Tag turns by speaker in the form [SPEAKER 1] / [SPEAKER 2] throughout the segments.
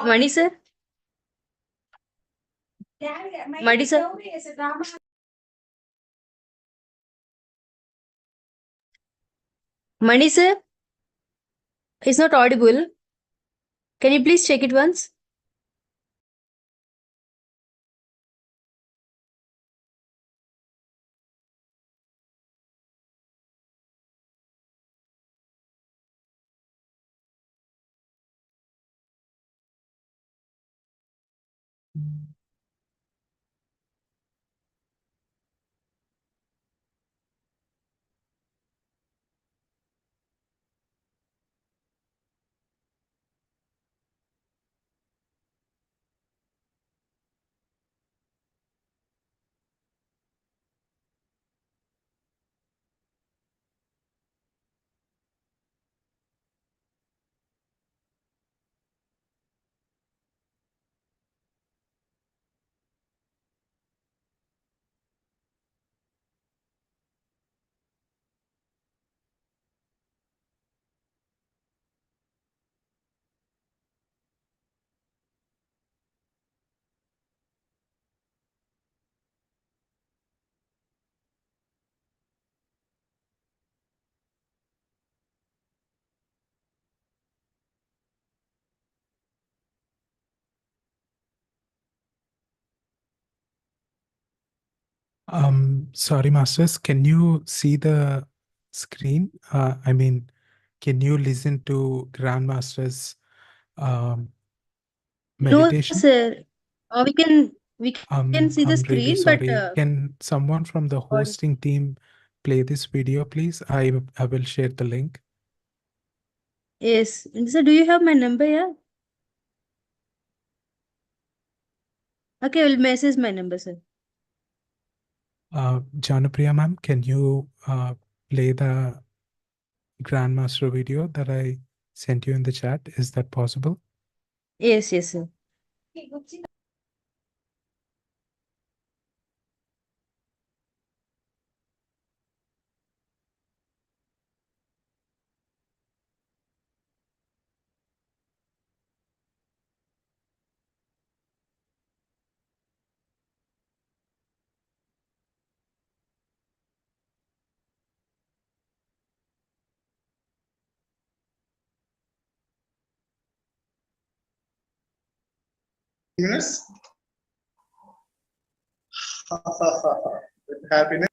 [SPEAKER 1] Mani sir? Mani sir? Mani sir is not audible. Can you please check it once?
[SPEAKER 2] Sorry, masters, can you see the screen? I mean, can you listen to Grandmaster's
[SPEAKER 1] No,
[SPEAKER 2] meditation?
[SPEAKER 1] sir. We can see the
[SPEAKER 2] I'm really
[SPEAKER 1] screen, but
[SPEAKER 2] sorry. Can someone from the hosting team play this video, please? I will share the link.
[SPEAKER 1] yes. Sir, do you have my number? Yeah. Okay, I will message my number, sir.
[SPEAKER 2] Janapriya ma'am, can you play the Grandmaster video that I sent you in the chat? Is that possible?
[SPEAKER 1] Yes, yes, sir.
[SPEAKER 3] Happiness. With happiness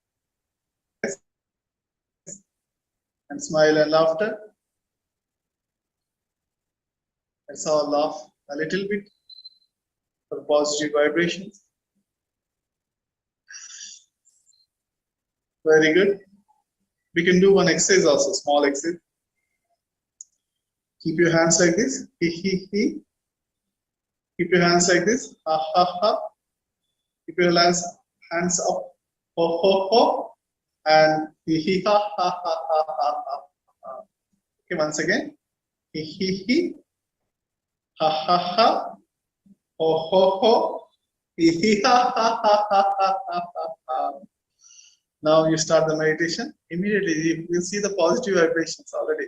[SPEAKER 3] and smile and laughter. Let's all laugh a little bit for positive vibrations. Very good. We can do one exercise also, small exercise. Keep your hands like this. He, he. Keep your hands like this. Ha, ha, ha. Keep your hands up. Ho, ho, ho. And he, ha, ha, ha, ha, ha, ha. Okay, once again. He. Ha, ha, ha. Ho, ho, ho. He, ha, ha, ha, ha, ha, ha, ha. Now you start the meditation. Immediately you will see the positive vibrations already.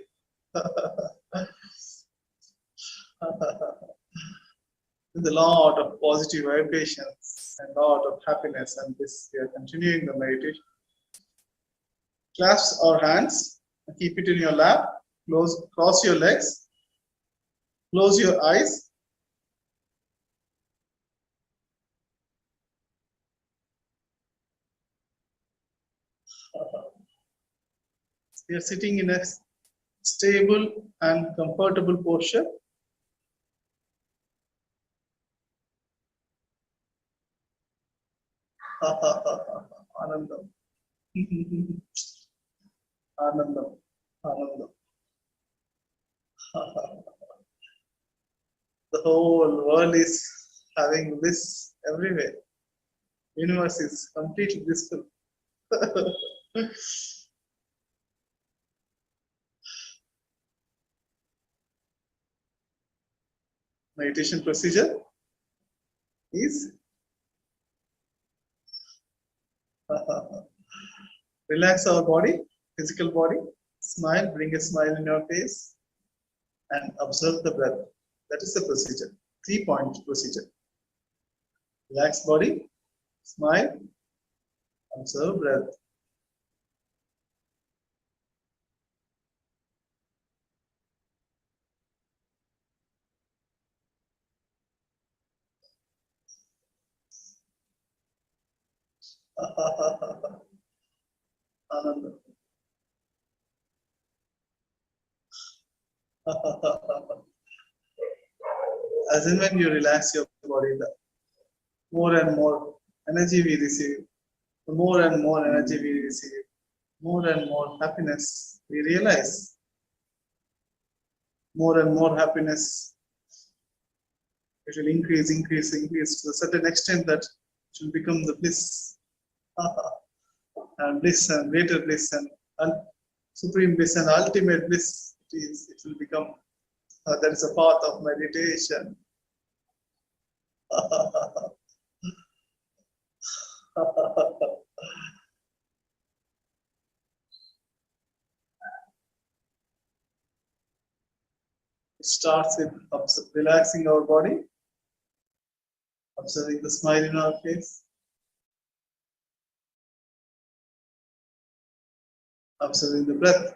[SPEAKER 3] With a lot of positive vibrations and a lot of happiness, and this we are continuing the meditation. Clasp our hands and keep it in your lap. Cross your legs. Close your eyes. We are sitting in a stable and comfortable posture. Anandam. Anandam. Anandam. The whole world is having bliss everywhere. Universe is completely blissful. Meditation procedure is relax our body, physical body, smile, bring a smile in your face, and observe the breath. That is the procedure. 3-point procedure. Relax body, smile, observe breath. Ananda. As and when you relax your body, the more and more energy we receive, the more and more energy we receive, more and more happiness we realize. More and more happiness, it will increase to a certain extent that it will become the bliss. And bliss and greater bliss and supreme bliss and ultimate bliss. It will become, that is a path of meditation. It starts with relaxing our body, observing the smile in our face, observing the breath.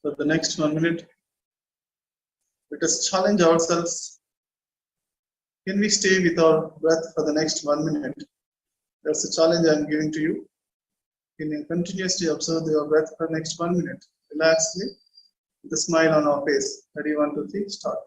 [SPEAKER 3] For the next 1 minute, let us challenge ourselves. Can we stay with our breath for the next 1 minute? That's a challenge I'm giving to you. Can you continuously observe your breath for the next 1 minute? Relaxedly, with a smile on our face. Ready, 1, 2, 3, start.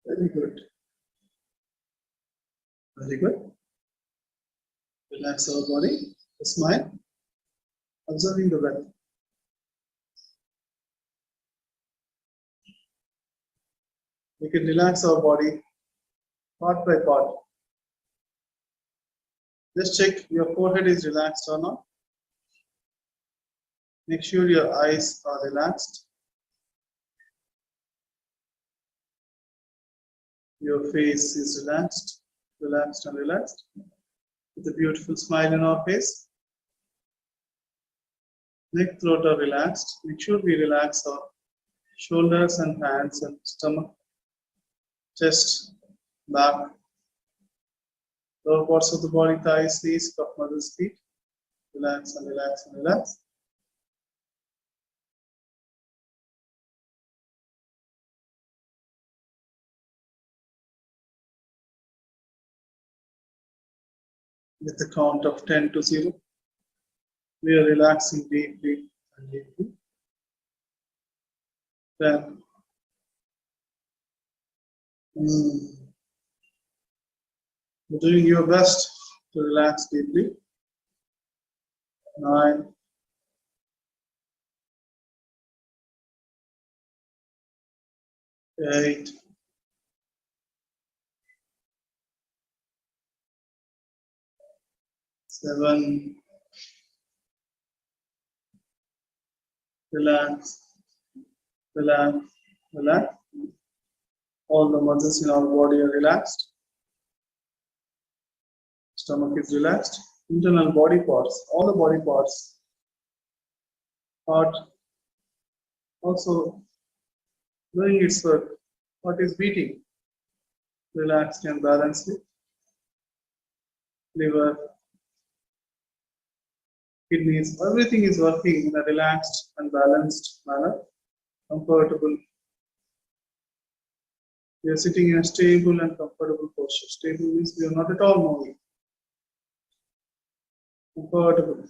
[SPEAKER 3] Very good. Very good. Relax our body, smile, observing the breath. We can relax our body part by part. Just check your forehead is relaxed or not. Make sure your eyes are relaxed. Your face is relaxed, relaxed and relaxed. With a beautiful smile on our face. Neck, throat are relaxed. Make sure we relax our shoulders and hands and stomach, chest, back, lower parts of the body, thighs, knees, cup, muscles, feet. Relax and relax and relax. With the count of 10 to 0, we are relaxing deeply and deeply. 10. You're doing your best to relax deeply. 9. 8. 7. Relax, relax, relax. All the muscles in our body are relaxed. Stomach is relaxed. Internal body parts, all the body parts. Heart also doing its work. Heart is beating. Relaxed and balanced. Liver, kidneys, everything is working in a relaxed and balanced manner, comfortable. We are sitting in a stable and comfortable posture. Stable means we are not at all moving. Comfortable.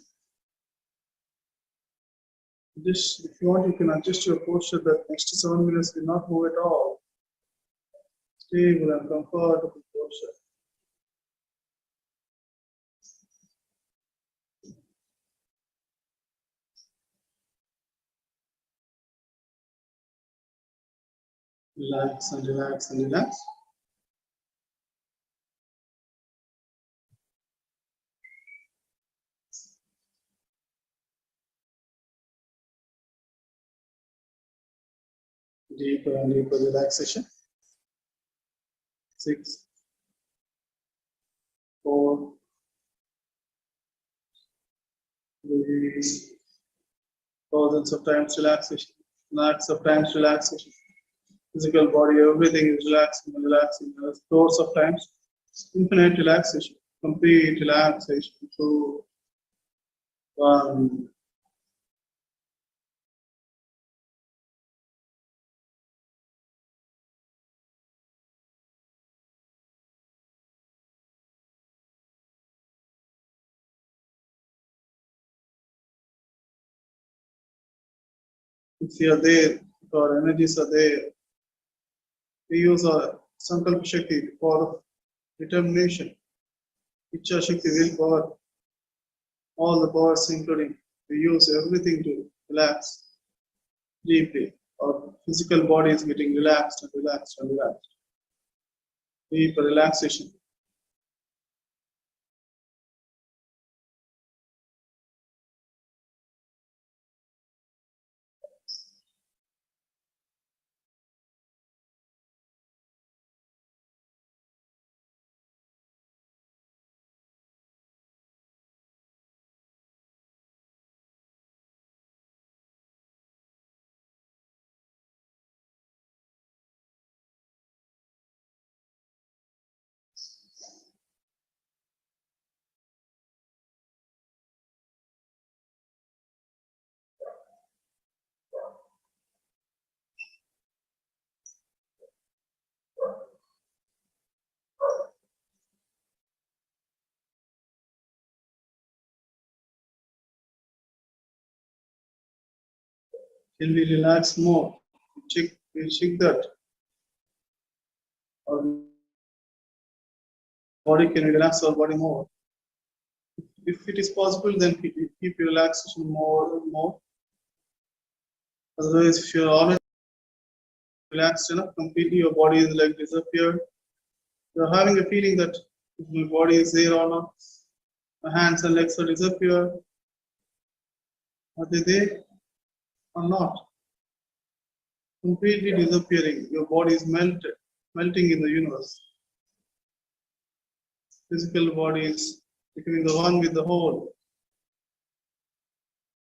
[SPEAKER 3] Just if you want, you can adjust your posture that next 7 minutes will not move at all. Stable and comfortable posture. Relax and relax and relax. Deeper and deeper relaxation. 6, 4, 3, thousands of times relaxation, lakhs of times relaxation. Physical body, everything is relaxing and relaxing. Crores of times, infinite relaxation, complete relaxation. 2, 1. If you are there, if our energies are there, we use our Sankalpa Shakti, power of determination, Ichha Shakti, willpower, all the powers including, we use everything to relax deeply. Our physical body is getting relaxed and relaxed and relaxed. Deeper relaxation. Can we relax more? We check that. Our body can relax our body more. If it is possible, then keep your relaxation more and more. Otherwise, if you're already relaxed enough, completely your body is like disappeared. You're having a feeling that my body is there or not. My hands and legs are disappeared. Are they there or not? Completely disappearing. Your body is melting in the universe. Physical body is becoming the one with the whole.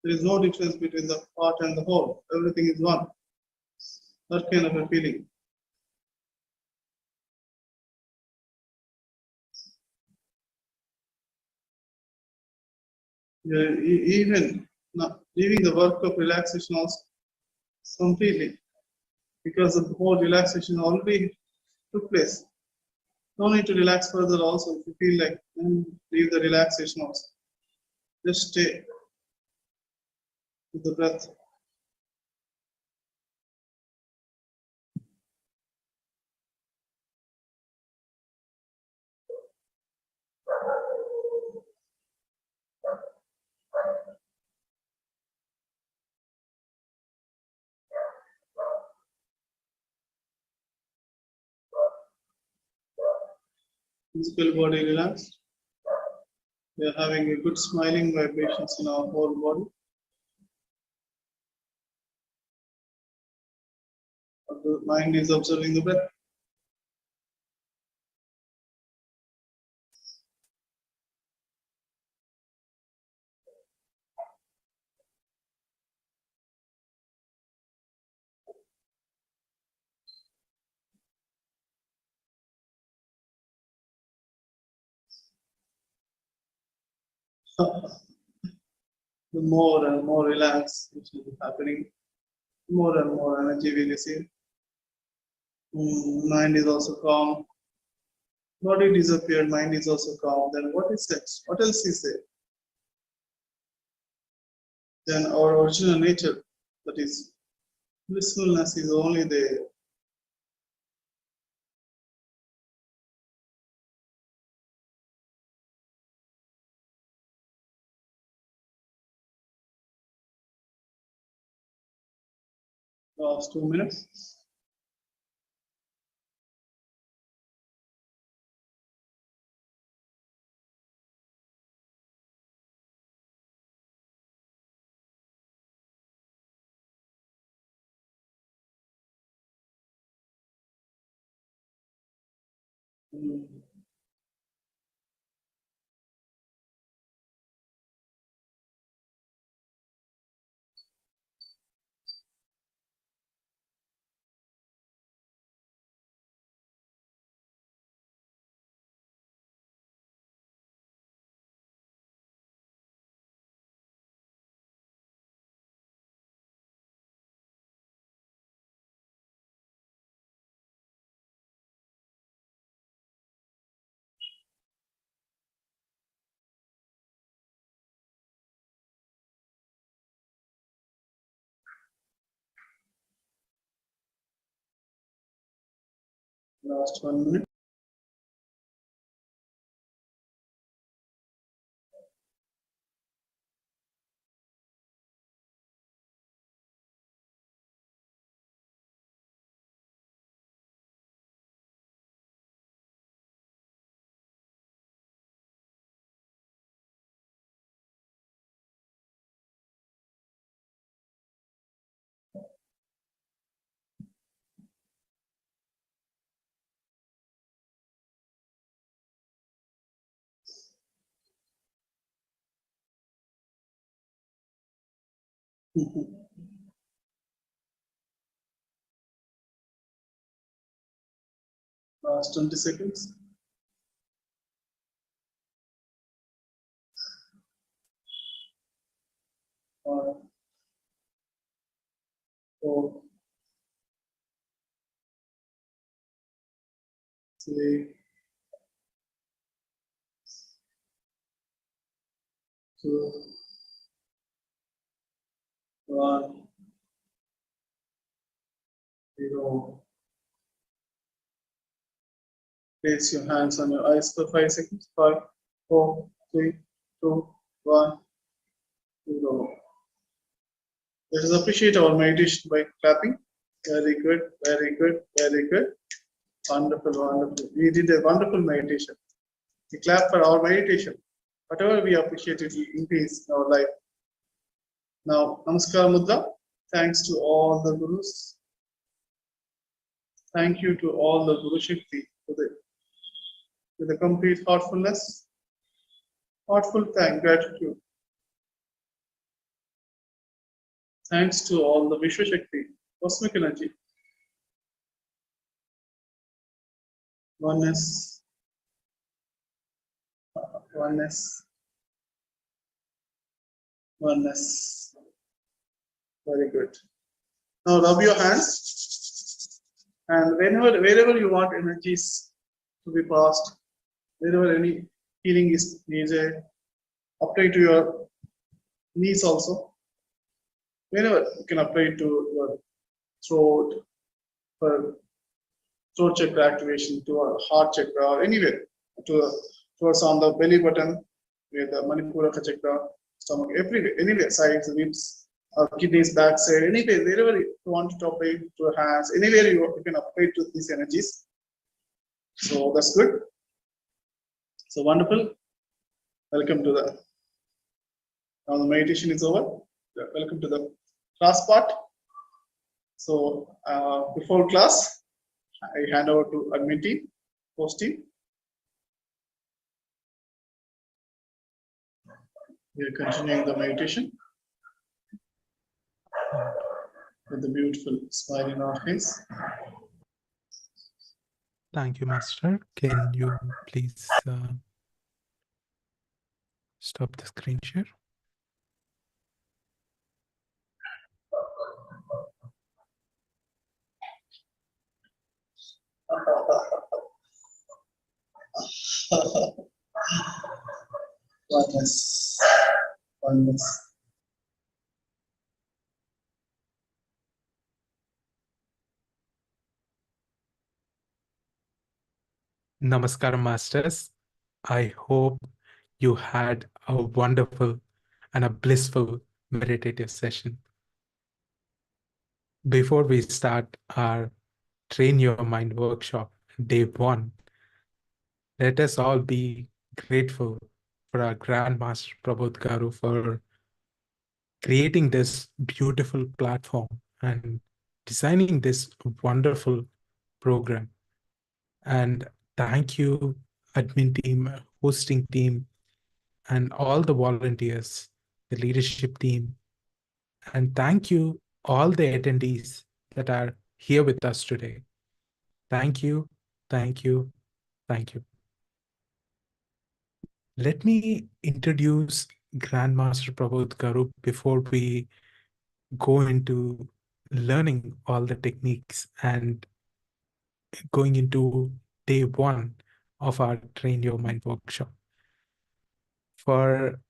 [SPEAKER 3] There is no difference between the part and the whole. Everything is one. That kind of a feeling. You're even leaving the work of relaxation also completely, because the whole relaxation already took place. No need to relax further also. If you feel like, leave the relaxation also. Just stay with the breath. Physical body relaxed. We are having a good smiling vibrations in our whole body. The mind is observing the breath. the more and more relaxed it will be happening. More and more energy we receive. Mind is also calm. Body disappeared, mind is also calm. Then what is next? What else is there? Then our original nature, that is blissfulness, is only there. Last 2 minutes. Last 1 minute. Last 20 seconds. 5, 4, 3, 2, 1, 0. Place your hands on your eyes for 5 seconds. 5, 4, 3, 2, 1, 0. Let us appreciate our meditation by clapping. Very good, very good, very good. Wonderful, wonderful. We did a wonderful meditation. We clap for our meditation. Whatever we appreciate, it will increase in our life. Now, Namaskar Mudra. Thanks to all the Gurus. Thank you to all the Guru Shakti with a complete heartfulness, heartful gratitude. Thanks to all the Vishwa Shakti, cosmic energy, oneness, oneness, oneness. Very good. Now rub your hands, and wherever you want energies to be passed, wherever any healing is needed, apply to your knees also. Whenever you can apply to your throat, for throat chakra activation, to our heart chakra, or anywhere, towards on the belly button, where the Manipura chakra, stomach, everywhere, anywhere, sides, ribs, kidneys, backside, anywhere, wherever you want to apply to your hands, anywhere you can apply to these energies. So that's good. So wonderful. Welcome to the. Now the meditation is over. Welcome to the class part. So before class, I hand over to admin team, host team. We are continuing the meditation with the beautiful smile in our face.
[SPEAKER 2] Thank you, Master. Can you please stop the screen share?
[SPEAKER 3] Oneness. Oneness.
[SPEAKER 2] Namaskaram, Masters. I hope you had a wonderful and a blissful meditative session. Before we start our Train Your Mind workshop, day 1, let us all be grateful for our Grandmaster Prabodh Garu for creating this beautiful platform and designing this wonderful program. And thank you, admin team, hosting team, and all the volunteers, the leadership team. And thank you, all the attendees that are here with us today. Thank you, thank you, thank you. Let me introduce Grandmaster Prabodh Garu before we go into learning all the techniques and going into day 1 of our Train Your Mind workshop. For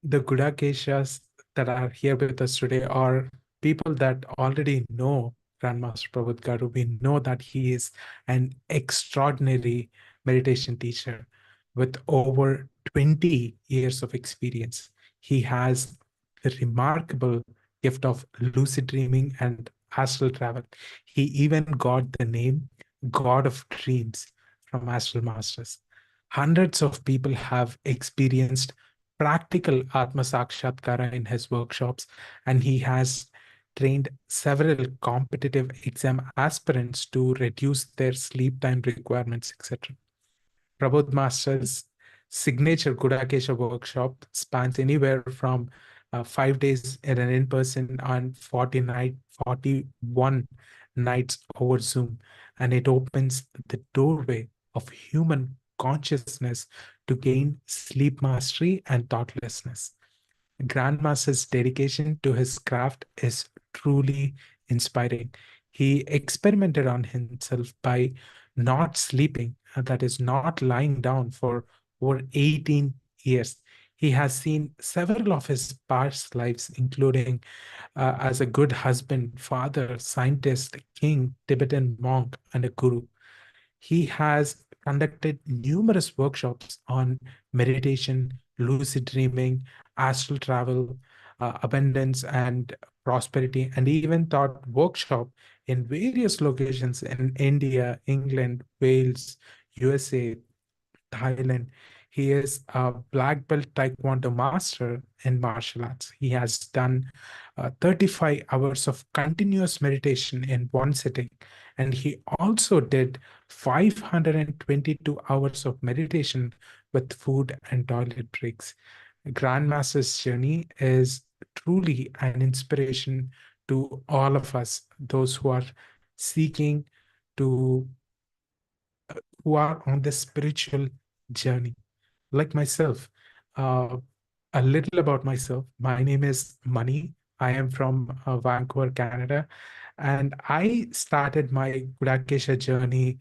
[SPEAKER 2] the Gudakeshas that are here with us today are people that already know Grandmaster Prabodh Garu. We know that he is an extraordinary meditation teacher with over 20 years of experience. He has the remarkable gift of lucid dreaming and astral travel. He even got the name God of Dreams from Astral Masters. Hundreds of people have experienced practical Atma Sakshatkara in his workshops, and he has trained several competitive exam aspirants to reduce their sleep time requirements, etc. Prabodh Master's signature Gudakesha workshop spans anywhere from 5 days in an in-person and 41 nights over Zoom. And it opens the doorway of human consciousness to gain sleep mastery and thoughtlessness. Grandmaster's dedication to his craft is truly inspiring. He experimented on himself by not sleeping, that is, not lying down for over 18 years. He has seen several of his past lives, including as a good husband, father, scientist, king, Tibetan monk, and a guru. He has conducted numerous workshops on meditation, lucid dreaming, astral travel, abundance, and prosperity, and even taught workshop in various locations in India, England, Wales, USA, Thailand. He is a black belt taekwondo master in martial arts. He has done 35 hours of continuous meditation in one sitting. And he also did 522 hours of meditation with food and toilet breaks. Grandmaster's journey is truly an inspiration to all of us, those who are seeking to, who are on the spiritual journey like myself. Uh, a little about myself. My name is Mani. I am from Vancouver, Canada, and I started my Gudakesha journey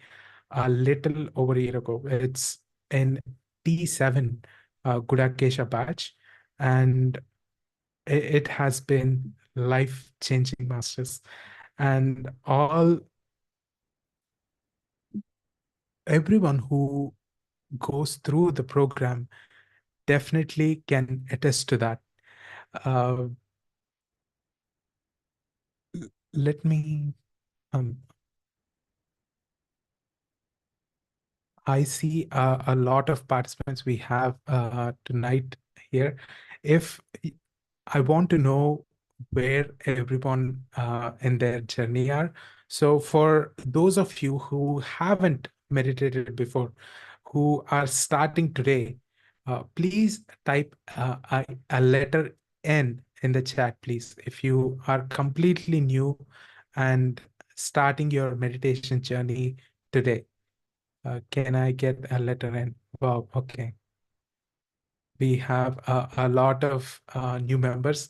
[SPEAKER 2] a little over a year ago. It's in T7 Gudakesha batch, and it has been life-changing, masters. And everyone who goes through the program definitely can attest to that. Uh, let me, um, I see a lot of participants we have tonight here. If I want to know where everyone in their journey are. So for those of you who haven't meditated before, who are starting today, please type a letter N in the chat, please. If you are completely new and starting your meditation journey today, can I get a letter N? Wow, okay. We have a lot of new members.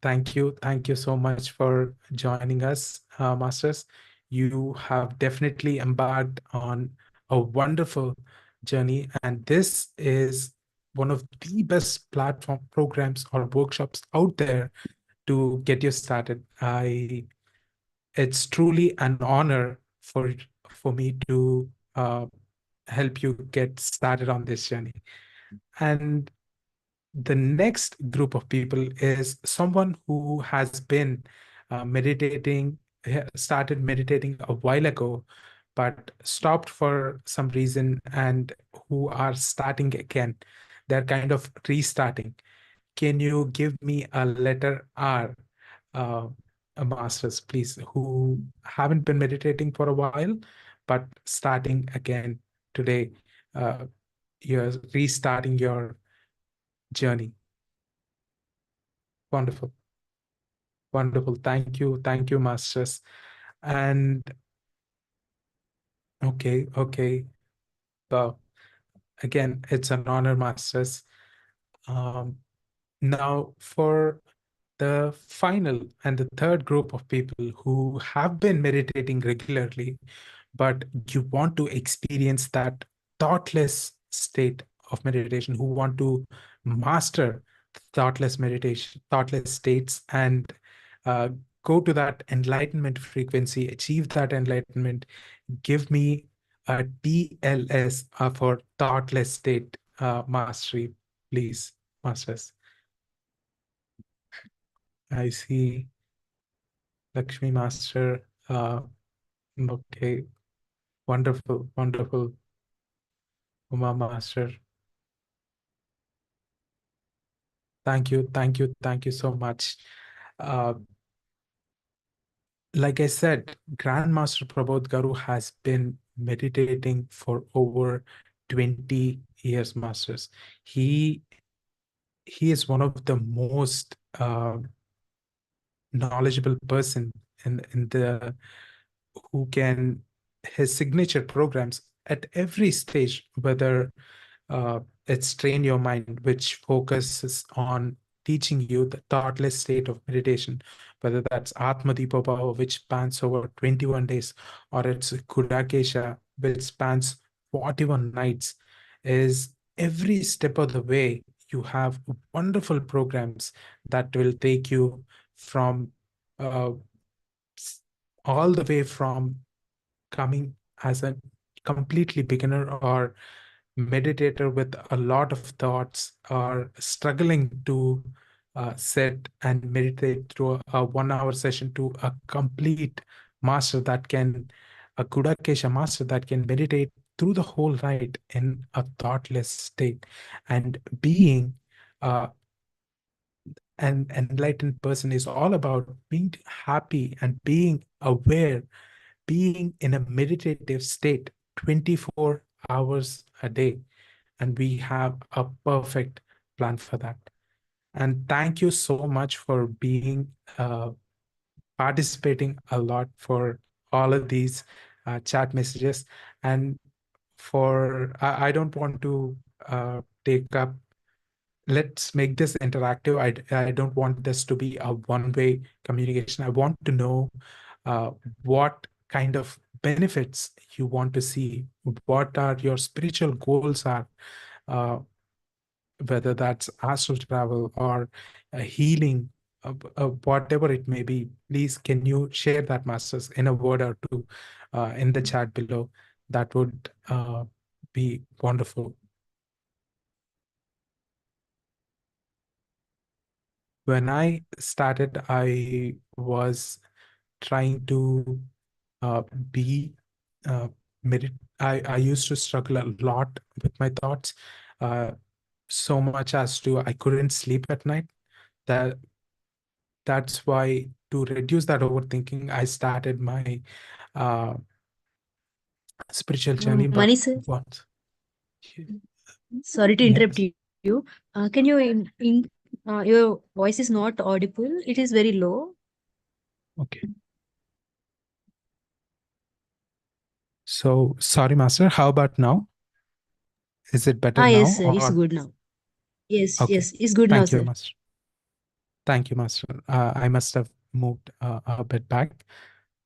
[SPEAKER 2] Thank you. Thank you so much for joining us, Masters. You have definitely embarked on a wonderful journey, and this is one of the best platform programs or workshops out there to get you started. It's truly an honor for me to help you get started on this journey. And the next group of people is someone who has been started meditating a while ago, but stopped for some reason, and who are starting again. They're kind of restarting. Can you give me a letter R, uh, masters, please, who haven't been meditating for a while, but starting again today? You're restarting your journey. Wonderful. Wonderful. Thank you. Thank you, masters. And okay. Well, again, it's an honor, masters. Um, Now, for the final and the third group of people who have been meditating regularly, but you want to experience that thoughtless state of meditation, who want to master thoughtless meditation, thoughtless states, and uh, go to that enlightenment frequency, achieve that enlightenment, give me a TLS for thoughtless state mastery, please, masters. I see Lakshmi Master. Okay, wonderful. Uma Master. Thank you so much. Uh, like I said, Grandmaster Prabodh Garu has been meditating for over 20 years, masters. He is one of the most knowledgeable person in the who can his signature programs at every stage, whether it's Train Your Mind, which focuses on teaching you the thoughtless state of meditation, whether that's Atmadipa Bhava, which spans over 21 days, or it's Gudakesha, which spans 41 nights, is every step of the way you have wonderful programs that will take you from uh, all the way from coming as a completely beginner or meditator with a lot of thoughts, or struggling to sit and meditate through a 1 hour session, to a complete master that can, a Gudakesha master that can meditate through the whole night in a thoughtless state. And being an enlightened person is all about being happy and being aware, being in a meditative state 24 hours a day. And we have a perfect plan for that. And thank you so much for being participating a lot for all of these chat messages. And I don't want to take up, let's make this interactive. I don't want this to be a one-way communication. I want to know what kind of benefits you want to see, what are your spiritual goals are, uh, whether that's astral travel or healing, whatever it may be. Please, can you share that, masters, in a word or two in the chat below? That would be wonderful. When I started, I was trying to be I used to struggle a lot with my thoughts, so much as to I couldn't sleep at night. That's why, to reduce that overthinking, I started my uh, spiritual journey. But
[SPEAKER 1] Mani sir,
[SPEAKER 2] once,
[SPEAKER 1] sorry to
[SPEAKER 2] yes,
[SPEAKER 1] interrupt you. Can you your voice is not audible. It is very low.
[SPEAKER 2] okay. So sorry, master. How about now? Is it better now?
[SPEAKER 1] Yes, sir. It's
[SPEAKER 2] Or
[SPEAKER 1] good now. Yes,
[SPEAKER 2] okay?
[SPEAKER 1] it's good now,
[SPEAKER 2] Thank you,
[SPEAKER 1] sir.
[SPEAKER 2] master. Thank you, master. I must have moved a bit back.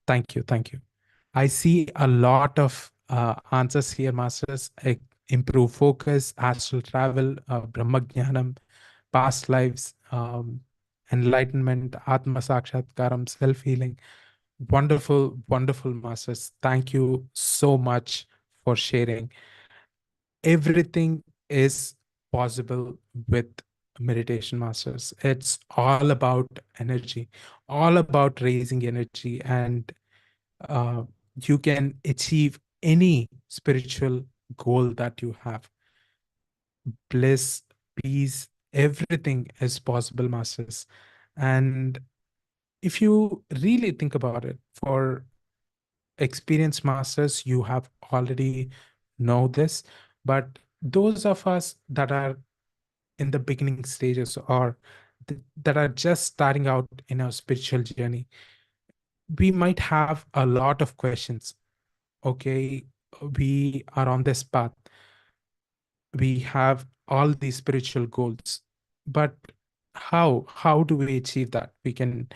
[SPEAKER 2] Thank you. I see a lot of answers here, masters. Improve focus, astral travel, Brahmajnanam, past lives, enlightenment, Atma Sakshatkaram, self healing. Wonderful, wonderful, masters. Thank you so much for sharing. Everything is possible with meditation, masters. It's all about energy, all about raising energy, and uh, you can achieve any spiritual goal that you have. Bliss, peace, everything is possible, masters. And if you really think about it, for experienced masters, you have already know this, but those of us that are in the beginning stages, or that are just starting out in our spiritual journey, we might have a lot of questions. Okay, we are on this path, we have all these spiritual goals, but how do we achieve that? We can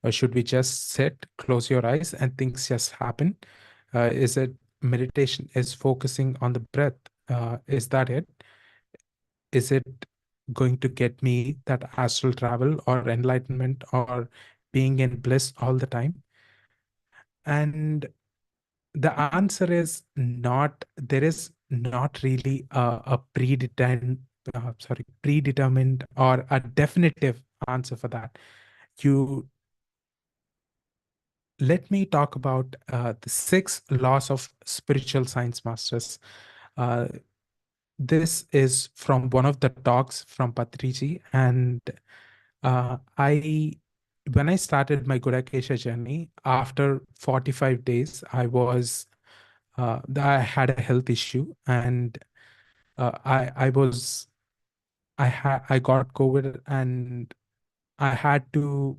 [SPEAKER 2] should we just sit, close your eyes, and things just happen? Is it meditation is focusing on the breath? Is that it? Is it going to get me that astral travel or enlightenment or being in bliss all the time? And the answer is not. There is not really a predetermined or a definitive answer for that. You Let me talk about the 6 laws of spiritual science, masters. Uh, this is from one of the talks from Patriji, and I when I started my Gudakesha journey, after 45 days, I had a health issue, and I got COVID, and I had to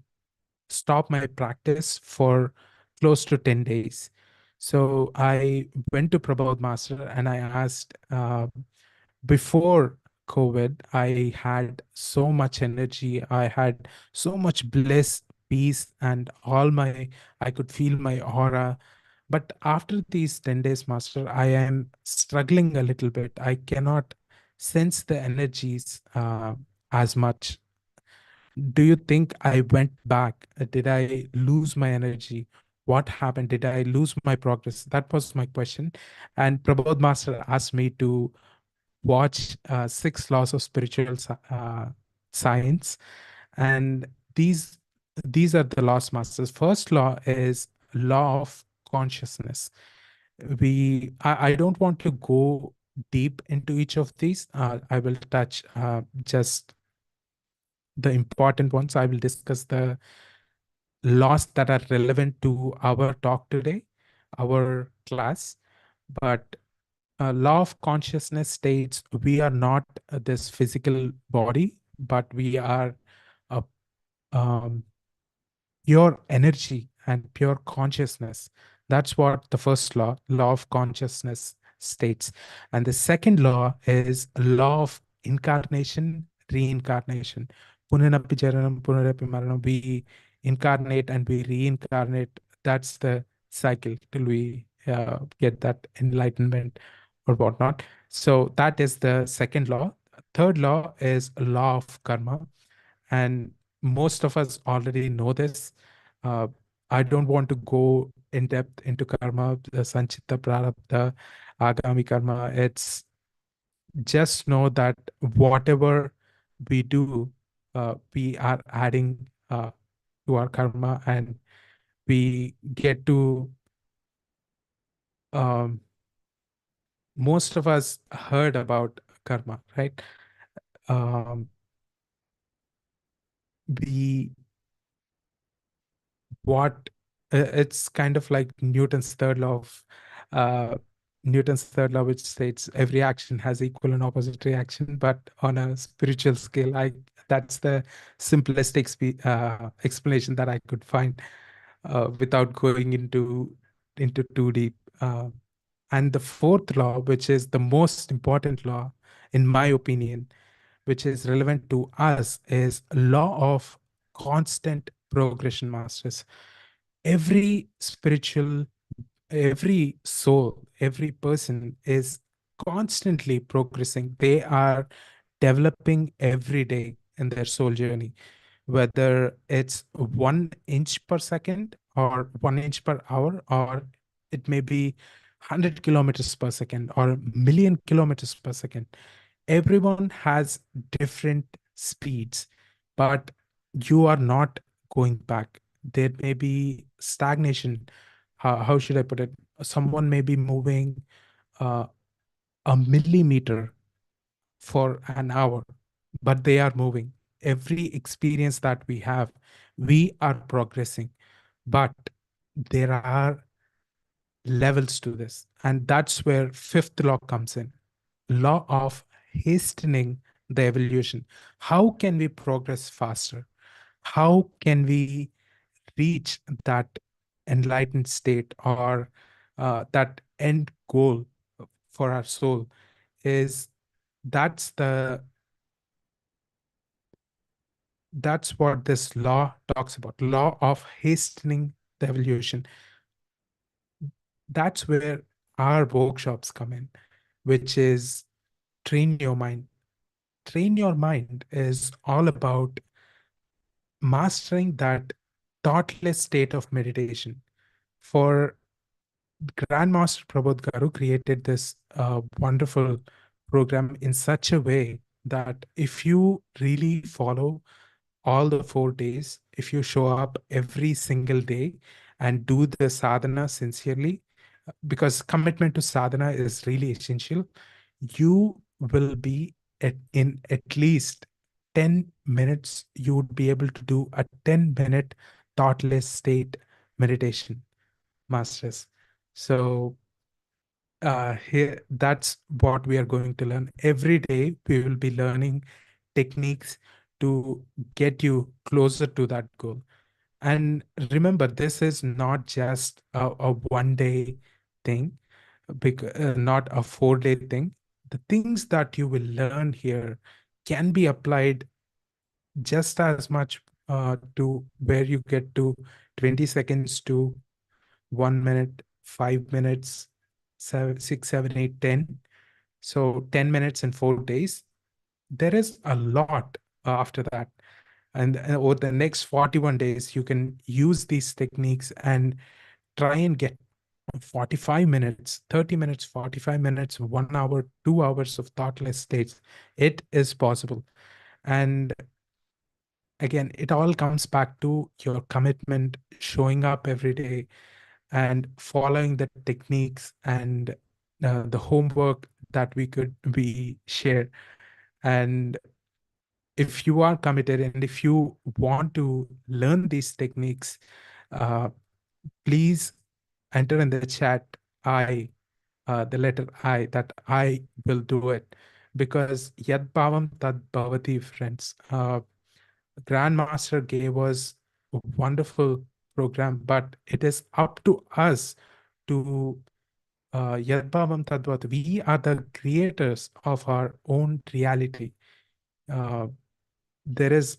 [SPEAKER 2] stop my practice for close to 10 days. So I went to Prabodh Master and I asked, before COVID, I had so much energy, I had so much bliss, peace, and I could feel my aura. But after these 10 days, Master, I am struggling a little bit. I cannot sense the energies as much. Do you think I went back? Did I lose my energy? What happened? Did I lose my progress? That was my question. And Prabodh Master asked me to watch 6 laws of spiritual science. And these these are the laws, masters. First law is law of consciousness. I don't want to go deep into each of these. I will touch just the important ones. I will discuss the laws that are relevant to our talk today, our class. But law of consciousness states we are not this physical body, but we are a um, pure energy and pure consciousness. That's what the first law of consciousness states. And the second law is law of incarnation, reincarnation. Punanapi jaranam, punarapi maranam. We incarnate and we reincarnate. That's the cycle till we get that enlightenment or whatnot. So that is the second law. Third law is law of karma, and most of us already know this. Uh, I don't want to go in depth into karma, the sanchita prarabdha, agami karma. It's just know that whatever we do, we are adding to our karma, and we get to. Um, Most of us heard about karma, right? Um, we what It's kind of like uh, Newton's third law, which states every action has equal and opposite reaction. But on a spiritual scale, I that's the simplest explanation that I could find without going into too deep. And the fourth law, which is the most important law, in my opinion, which is relevant to us, is law of constant progression, masters. Every spiritual every soul, every person is constantly progressing. They are developing every day in their soul journey, whether it's 1 inch per second or 1 inch per hour, or it may be 100 kilometers per second or million kilometers per second. Everyone has different speeds, but you are not going back. There may be stagnation. How should I put it? Someone may be moving uh, a millimeter for an hour, but they are moving. Every experience that we have, we are progressing, but there are levels to this. And that's where fifth law comes in, law of hastening the evolution. How can we progress faster? How can we reach that enlightened state, or that end goal for our soul? Is that's what this law talks about, law of hastening the evolution. That's where our workshops come in, which is train your mind. Train your mind is all about mastering that thoughtless state of meditation. For Grandmaster Prabodh Garu created this wonderful program in such a way that if you really follow all the 4 days, if you show up every single day and do the sadhana sincerely, because commitment to sadhana is really essential, you will be in at least 10 minutes, you would be able to do a 10-minute thoughtless state meditation, masters. So here, that's what we are going to learn. Every day, we will be learning techniques to get you closer to that goal. And remember, this is not just a 1 day thing, not a 4 day thing. The things that you will learn here can be applied just as much to where you get to 20 seconds to 1 minute, 5 minutes, 6, 7, 8, 10. So 10 minutes in 4 days. There is a lot after that. And over the next 41 days, you can use these techniques and try and get 45 minutes, 30 minutes, 45 minutes, 1 hour, 2 hours of thoughtless states. It is possible. And again, it all comes back to your commitment, showing up every day and following the techniques and the homework that we share. And if you are committed and if you want to learn these techniques, uh, please enter in the chat the letter I, that I will do it, because yad bhavam tad bhavati, friends. Grandmaster gave us a wonderful program, but it is up to us to yad bhavam tad bhavati. We are the creators of our own reality. Uh, there is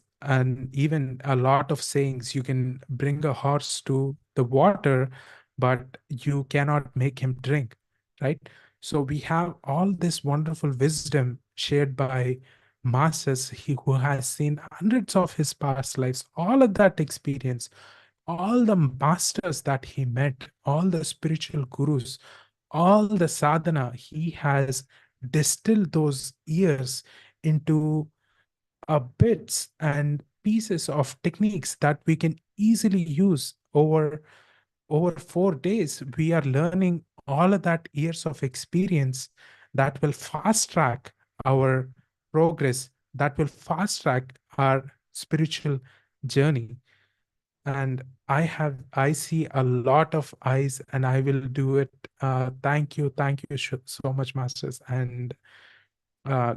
[SPEAKER 2] even a lot of sayings. You can bring a horse to the water, but you cannot make him drink, right? So we have all this wonderful wisdom shared by masters who has seen hundreds of his past lives, all of that experience, all the masters that he met, all the spiritual gurus, all the sadhana. He has distilled those years into bits and pieces of techniques that we can easily use over 4 days. We are learning all of that years of experience that will fast track our progress, that will fast track our spiritual journey. And I see a lot of eyes, and I will do it. Thank you so much, masters. And uh,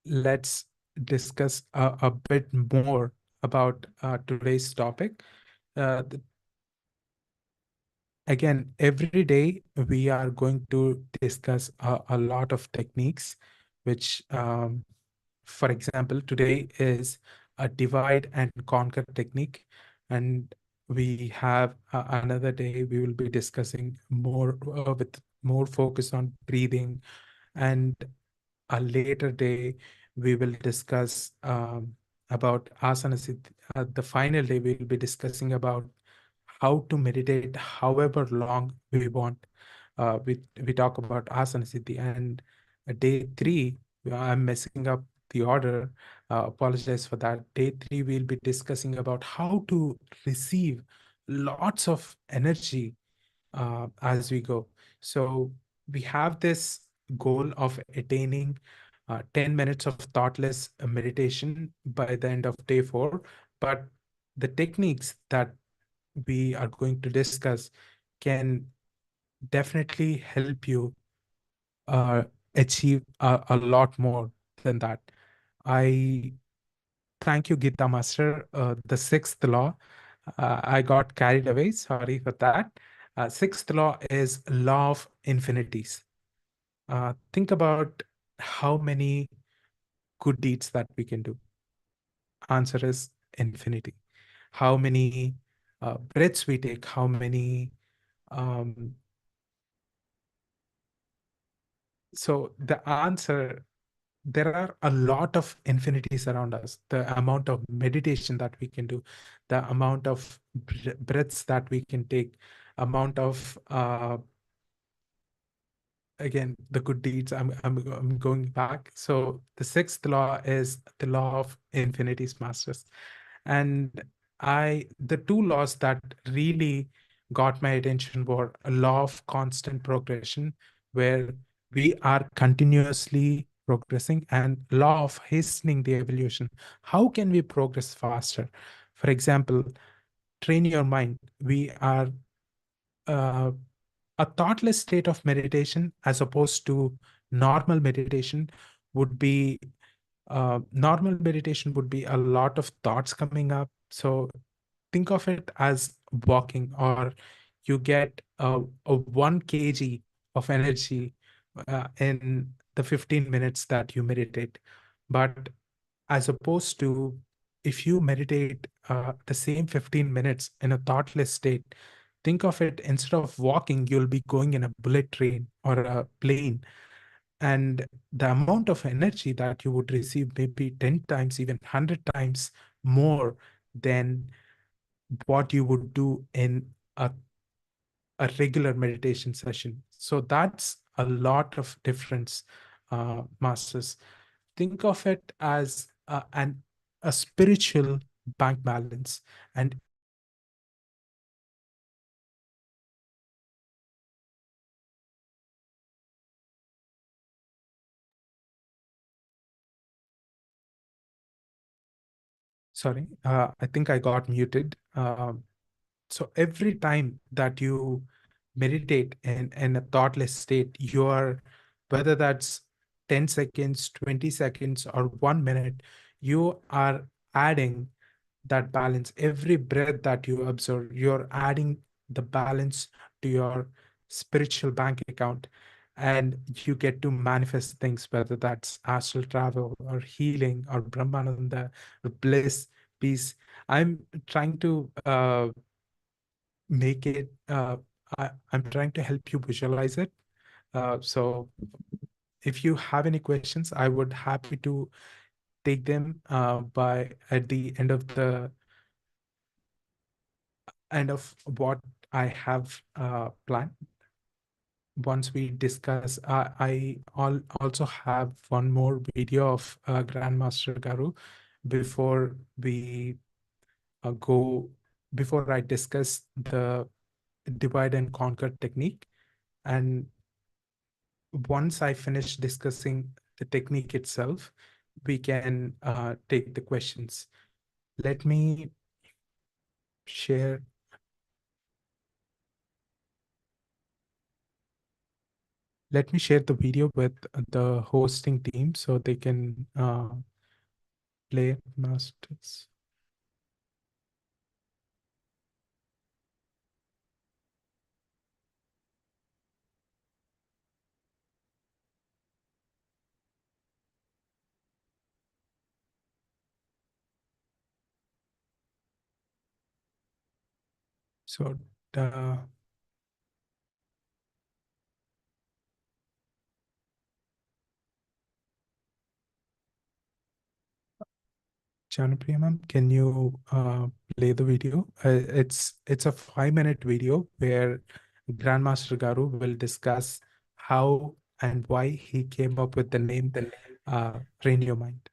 [SPEAKER 2] let's discuss a bit more about today's topic. Uh, th- Again, every day we are going to discuss a lot of techniques, which, for example, today is a divide and conquer technique. And we have another day, we will be discussing more with more focus on breathing, and a later day we will discuss about asana siddhi. The final day we will be discussing about how to meditate however long we want. We talk about asana siddhi, and day 3 I'm messing up the order. Apologize for that. Day 3 we'll be discussing about how to receive lots of energy as we go. So we have this goal of attaining 10 minutes of thoughtless meditation by the end of day 4. But the techniques that we are going to discuss can definitely help you uh, achieve a lot more than that. I thank you, Gita Master. The sixth law, I got carried away. Sorry for that. Sixth law is law of infinities. Think about how many good deeds that we can do. Answer is infinity. How many breaths we take, how many um, so the answer, there are a lot of infinities around us. The amount of meditation that we can do, the amount of breaths that we can take, amount of again the good deeds. I'm going back. So the sixth law is the law of infinities, masters. And the two laws that really got my attention were a law of constant progression, where we are continuously progressing, and law of hastening the evolution. How can we progress faster? For example, train your mind. We are uh, a thoughtless state of meditation as opposed to normal meditation would be normal meditation would be a lot of thoughts coming up. So think of it as walking, or you get a 1 kg of energy in the 15 minutes that you meditate. But as opposed to, if you meditate the same 15 minutes in a thoughtless state, think of it, instead of walking, you'll be going in a bullet train or a plane. And the amount of energy that you would receive may be 10 times, even 100 times more than what you would do in a regular meditation session. So that's a lot of difference, masters. Think of it as a spiritual bank balance. And sorry, I think I got muted. So every time that you meditate in a thoughtless state, you're, whether that's 10 seconds, 20 seconds, or 1 minute, you are adding that balance. Every breath that you observe, you're adding the balance to your spiritual bank account, and you get to manifest things, whether that's astral travel or healing or Brahmananda or bliss, peace. I'm trying to make it, I'm trying to help you visualize it. So if you have any questions, I would happy to take them by at the end of what I have planned. Once we discuss, also have one more video of Grandmaster Garu before we go, before I discuss the divide and conquer technique. And once I finish discussing the technique itself, we can take the questions. Let me share. Let me share the video with the hosting team so they can play masters. So, Janupriya ma'am, can you play the video? It's a 5-minute video where Grandmaster Garu will discuss how and why he came up with the name Train Your Mind.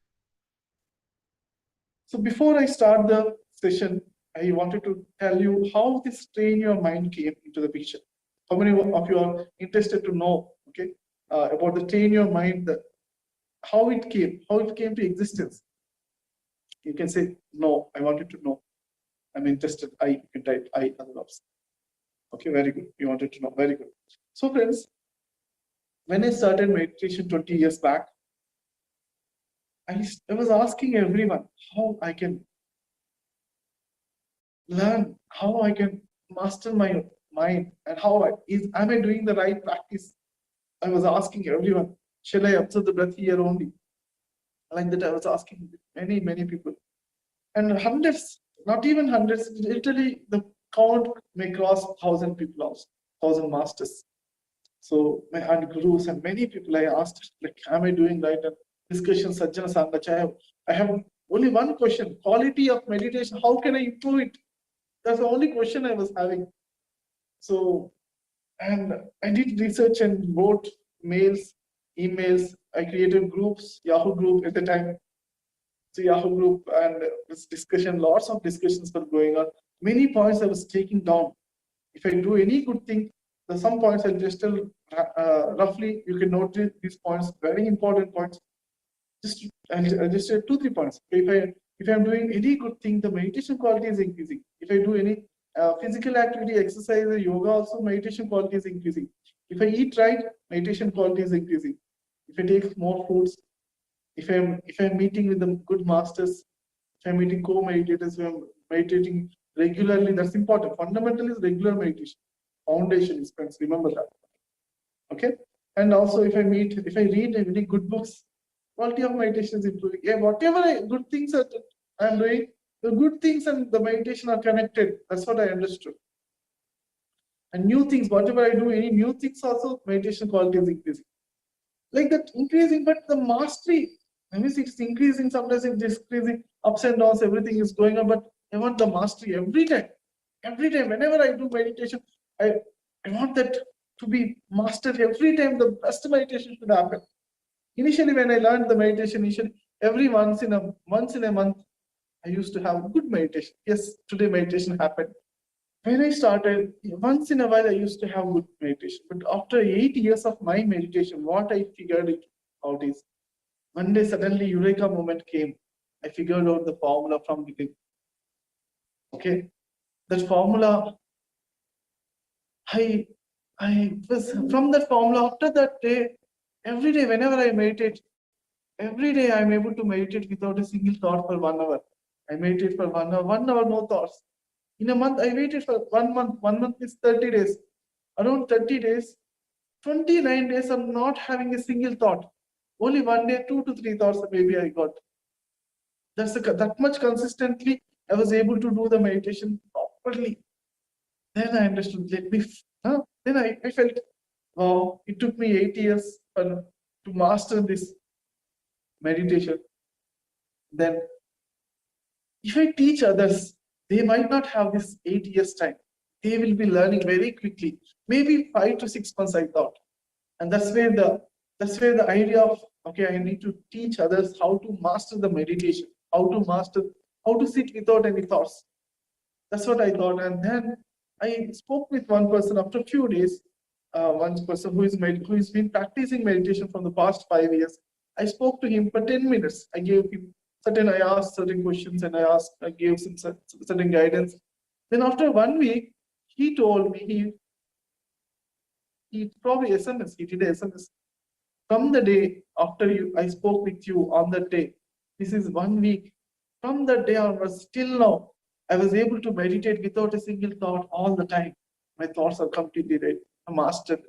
[SPEAKER 3] So before I start the session, I wanted to tell you how this train your mind came into the picture. How many of you are interested to know, okay, about the train your mind, how it came to existence? You can say, no, I wanted to know. I'm interested. You can type I, others. Okay, very good. You wanted to know, very good. So friends, when I started meditation 20 years back, I was asking everyone how I can learn, how I can master my mind, and am I doing the right practice? I was asking everyone, shall I observe the breath here only? Like that, I was asking many people. And hundreds, not even hundreds, literally the count may cross 1,000 people also, 1,000 masters. So, and gurus and many people I asked, like, am I doing right? And discussion, Sajjana Sangha, I have only one question, quality of meditation, how can I improve it? That's the only question I was having. So, and I did research and wrote mails, emails, I created groups, Yahoo group at the time. So Yahoo group and this discussion, lots of discussions were going on. Many points I was taking down. If I do any good thing, some points I'll just tell roughly, you can note these points, very important points. I'll just say 2-3 points. If I'm doing any good thing, the meditation quality is increasing. If I do any physical activity, exercise, yoga, also meditation quality is increasing. If I eat right, meditation quality is increasing. If I take more foods, if I'm meeting with the good masters, if I'm meeting co-meditators, if I'm meditating regularly, that's important. Fundamental is regular meditation. Foundation is, friends, remember that. Okay. And also if I read any good books, quality of meditation is improving. Yeah, whatever good things I'm doing, the good things and the meditation are connected. That's what I understood. And new things, whatever I do, any new things also, meditation quality is increasing. Like that increasing, but the mastery, I mean, it's increasing, sometimes it's decreasing, ups and downs, everything is going on, but I want the mastery every time. Every time, whenever I do meditation, I want that to be mastered every time. The best meditation should happen. Initially, when I learned the meditation, every once in a month, I used to have good meditation. Yes, today meditation happened. When I started, once in a while, I used to have good meditation. But after 8 years of my meditation, what I figured out is, one day suddenly Eureka moment came. I figured out the formula from within. Okay, that formula, I was from that formula. After that day, every day, whenever I meditate, every day I'm able to meditate without a single thought for 1 hour. I meditate for 1 hour, 1 hour, no thoughts. In a month, I waited for 1 month. 1 month is 30 days. Around 30 days, 29 days, I'm not having a single thought. Only 1 day, 2 to 3 thoughts maybe I got. That much consistently, I was able to do the meditation properly. Then I understood, then I felt, wow, it took me 8 years to master this meditation. Then if I teach others, they might not have this 8 years time. They will be learning very quickly. Maybe 5 to 6 months, I thought. And that's where the idea of, okay, I need to teach others how to master the meditation, how to sit without any thoughts. That's what I thought. And then I spoke with one person after a few days, one person who has been practicing meditation from the past 5 years. I spoke to him for 10 minutes. I asked certain questions, and I gave some certain guidance. Then after 1 week, he told me, he probably SMS, he did a SMS. From the day after I spoke with you on that day, this is 1 week. From that day onwards till now, I was able to meditate without a single thought all the time. My thoughts are completely mastered.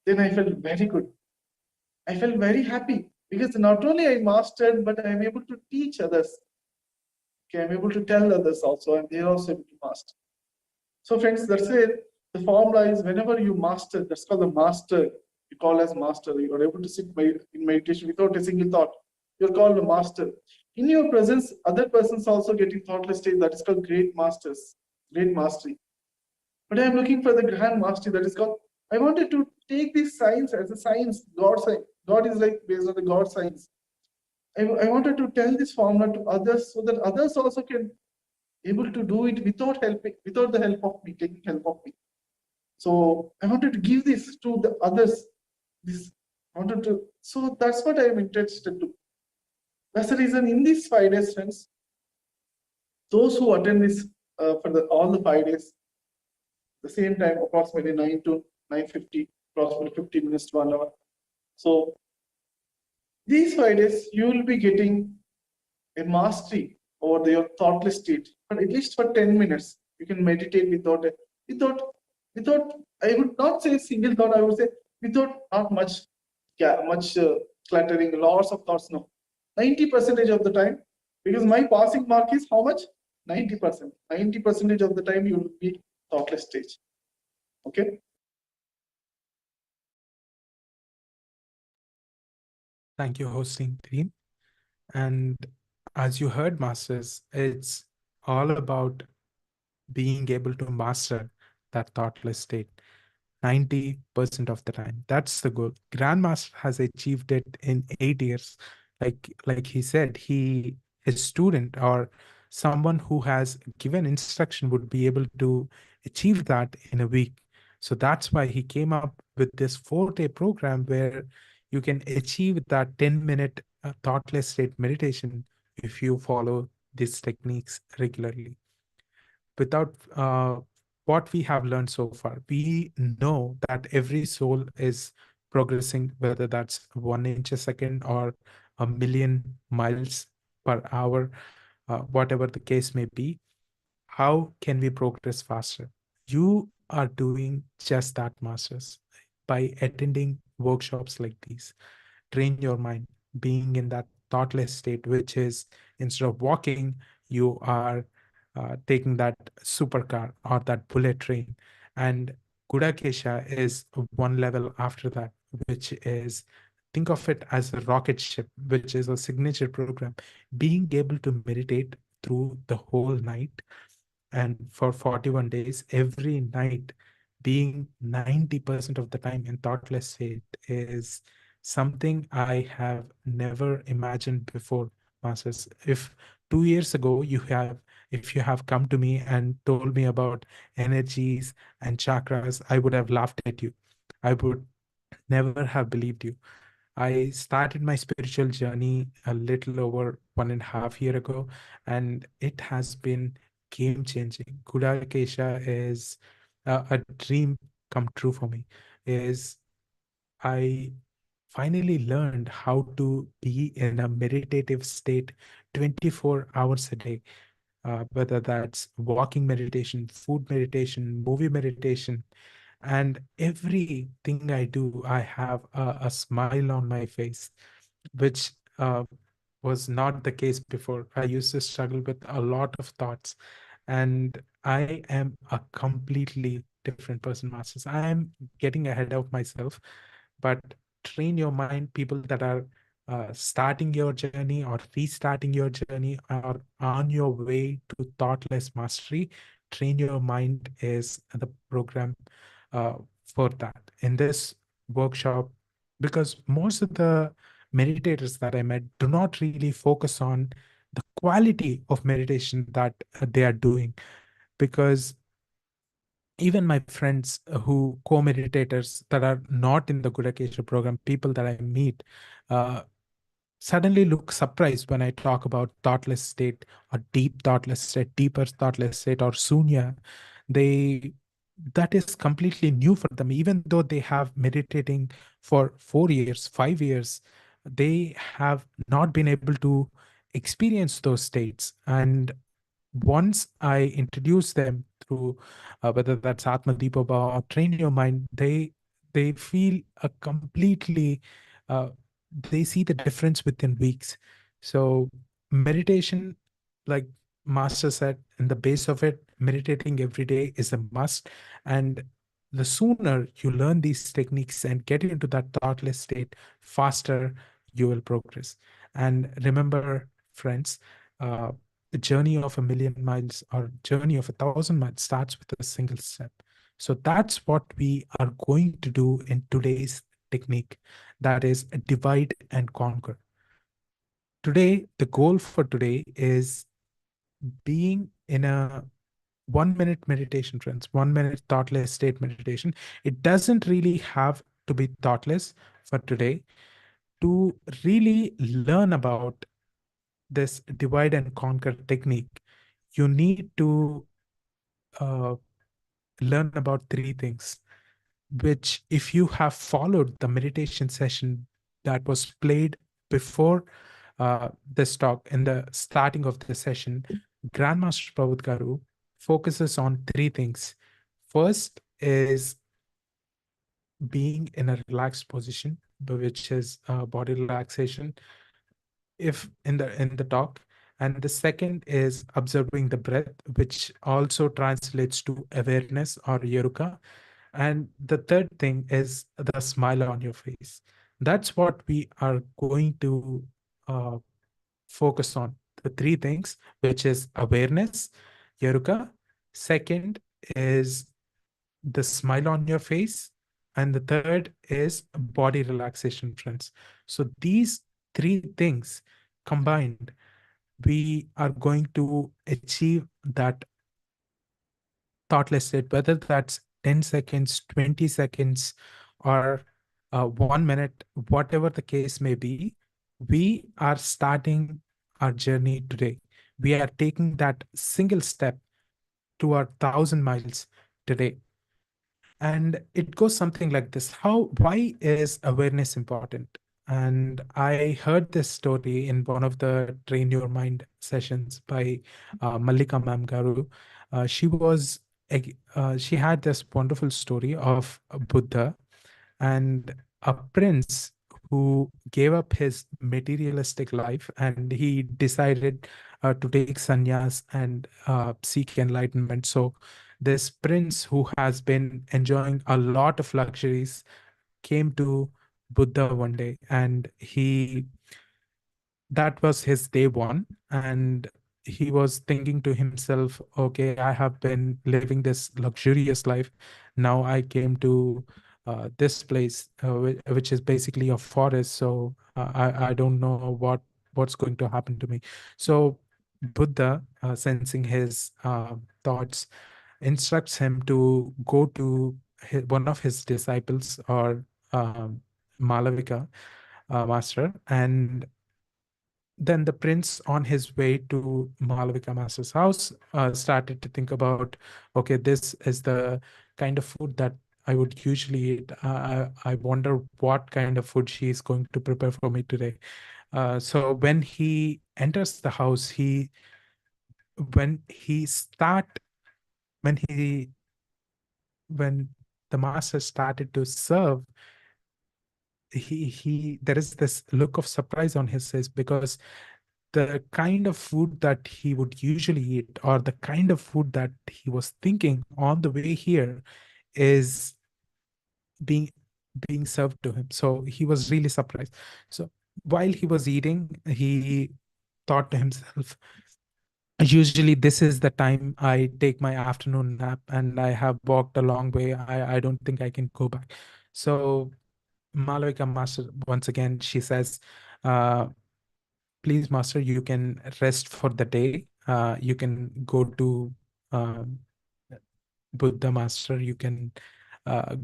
[SPEAKER 3] Then I felt very good. I felt very happy because not only I mastered, but I'm able to teach others. Okay, I'm able to tell others also, and they're also able to master. So friends, that's where the formula is whenever you master, that's called the master. You call as master. You are able to sit in meditation without a single thought. You're called a master. In your presence, other persons also get in thoughtless state. That is called great masters, great mastery. But I'm looking for the grand mastery that is called. I wanted to take this science as a science, God science. God is like based on the God science. I wanted to tell this formula to others so that others also can able to do it without helping, without the help of me, taking help of me. So I wanted to give this to the others. This I wanted to. So that's what I am interested to. That's the reason in these 5 days, friends, those who attend this for all the 5 days, the same time, approximately 9 to 9:50, approximately 50 minutes to 1 hour. So these 5 days, you will be getting a mastery over your thoughtless state. But at least for 10 minutes, you can meditate without I would not say single thought, I would say without not much cluttering, lots of thoughts. No, 90% of the time, because my passing mark is how much? 90%. 90% of the time you will be thoughtless stage. Okay.
[SPEAKER 2] Thank you, hosting team. And as you heard, masters, it's all about being able to master that thoughtless state 90% of the time. That's the goal. Grandmaster has achieved it in 8 years. Like he said, a student or someone who has given instruction would be able to achieve that in a week. So that's why he came up with this 4-day program where you can achieve that 10-minute thoughtless state meditation if you follow these techniques regularly. Without what we have learned so far, we know that every soul is progressing, whether that's 1 inch a second or a million miles per hour, whatever the case may be. How can we progress faster? You are doing just that, masters, by attending workshops like these. Train your mind, being in that thoughtless state, which is instead of walking, you are taking that supercar or that bullet train. And Gudakesha is one level after that, which is, think of it as a rocket ship, which is a signature program. Being able to meditate through the whole night and for 41 days, every night, being 90% of the time in thoughtless state is something I have never imagined before, Masters. If 2 years ago if you have come to me and told me about energies and chakras, I would have laughed at you. I would never have believed you. I started my spiritual journey a little over 1.5 years ago, and it has been game changing. Gudakesha is a dream come true for me. Is I finally learned how to be in a meditative state 24 hours a day, whether that's walking meditation, food meditation, movie meditation, and everything I do, I have a smile on my face, which was not the case before. I used to struggle with a lot of thoughts, and I am a completely different person, Masters. I am getting ahead of myself, but train your mind, people that are starting your journey or restarting your journey or on your way to thoughtless mastery. Train your mind is the program uh, for that in this workshop, because most of the meditators that I met do not really focus on the quality of meditation that they are doing, because even my friends who co-meditators that are not in the Gudakesha program, people that I meet, uh, suddenly look surprised when I talk about thoughtless state or deep thoughtless state, deeper thoughtless state, or sunya. They That is completely new for them, even though they have meditating for 4 years, 5 years. They have not been able to experience those states. And once I introduce them through whether that's Atma Deepa Bhava or Train Your Mind, they feel a completely they see the difference within weeks. So meditation, like Master said, in the base of it, meditating every day is a must. And the sooner you learn these techniques and get into that thoughtless state, faster you will progress. And remember, friends, the journey of 1,000,000 miles or journey of 1,000 miles starts with a single step. So that's what we are going to do in today's technique, that is divide and conquer. Today, the goal for today is being in a 1 minute meditation, friends, 1 minute thoughtless state meditation. It doesn't really have to be thoughtless for today. To really learn about this divide and conquer technique, you need to uh, learn about three things, which, if you have followed the meditation session that was played before this talk, in the starting of the session, Grandmaster Prabodh Garu focuses on three things. First is being in a relaxed position, which is body relaxation, if in the talk. And the second is observing the breath, which also translates to awareness or yeruka. And the third thing is the smile on your face. That's what we are going to uh, focus on. The three things, which is awareness, yeruka. Second is the smile on your face. And the third is body relaxation, friends. So these three things combined, we are going to achieve that thoughtless state, whether that's 10 seconds, 20 seconds, or 1 minute, whatever the case may be. We are starting our journey today. We are taking that single step to our 1,000 miles today. And it goes something like this. Why is awareness important? And I heard this story in one of the Train Your Mind sessions by Mallika Ma'am Garu. She had this wonderful story of a Buddha and a prince who gave up his materialistic life, and he decided to take sannyas and seek enlightenment. So this prince, who has been enjoying a lot of luxuries, came to Buddha one day, and that was his day one. And he was thinking to himself, okay, I have been living this luxurious life. Now I came to this place, which is basically a forest. So I don't know what's going to happen to me. So Buddha, sensing his thoughts, instructs him to go to one of his disciples, or Malavika master. And then the prince, on his way to Malavika master's house, started to think about, okay, this is the kind of food that I would usually eat. I wonder what kind of food she is going to prepare for me today. So when he enters the house, when he start when he when the master started to serve, he there is this look of surprise on his face, because the kind of food that he would usually eat, or the kind of food that he was thinking on the way here, is being served to him. So he was really surprised. So while he was eating, he thought to himself, usually this is the time I take my afternoon nap, and I have walked a long way. I don't think I can go back. So Malavika master, once again, she says, please, master, you can rest for the day. You can go to um, Buddha master. You can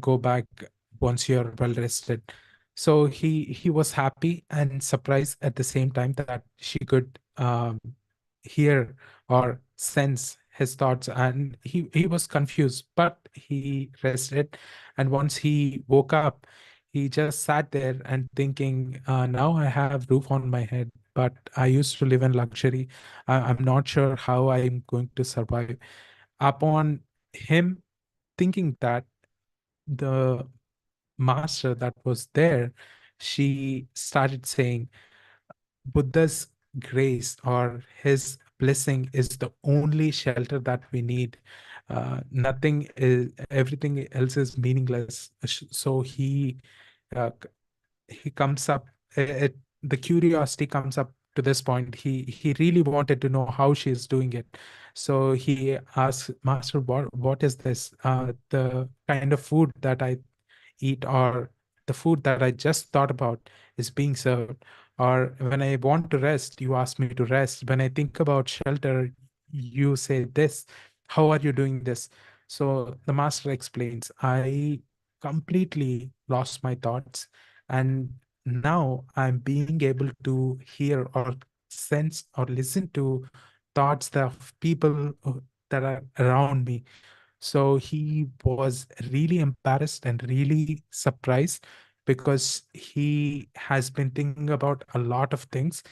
[SPEAKER 2] go back once you're well rested. So he was happy and surprised at the same time that she could hear or sense his thoughts, and he was confused, but he rested. And once he woke up, he just sat there and thinking, now I have roof on my head, but I used to live in luxury. I'm not sure how I'm going to survive. Upon him thinking that, the master that was there, she started saying, Buddha's grace or his blessing is the only shelter that we need. Nothing is, everything else is meaningless. So uh, he comes up, the curiosity comes up to this point. He really wanted to know how she is doing it. So he asks, Master, what is this? The kind of food that I eat, or the food that I just thought about is being served. Or when I want to rest, you ask me to rest. When I think about shelter, you say this. How are you doing this? So the master explains, I completely lost my thoughts. And now I'm being able to hear or sense or listen to thoughts of people that are around me. So he was really embarrassed and really surprised, because he has been thinking about a lot of things.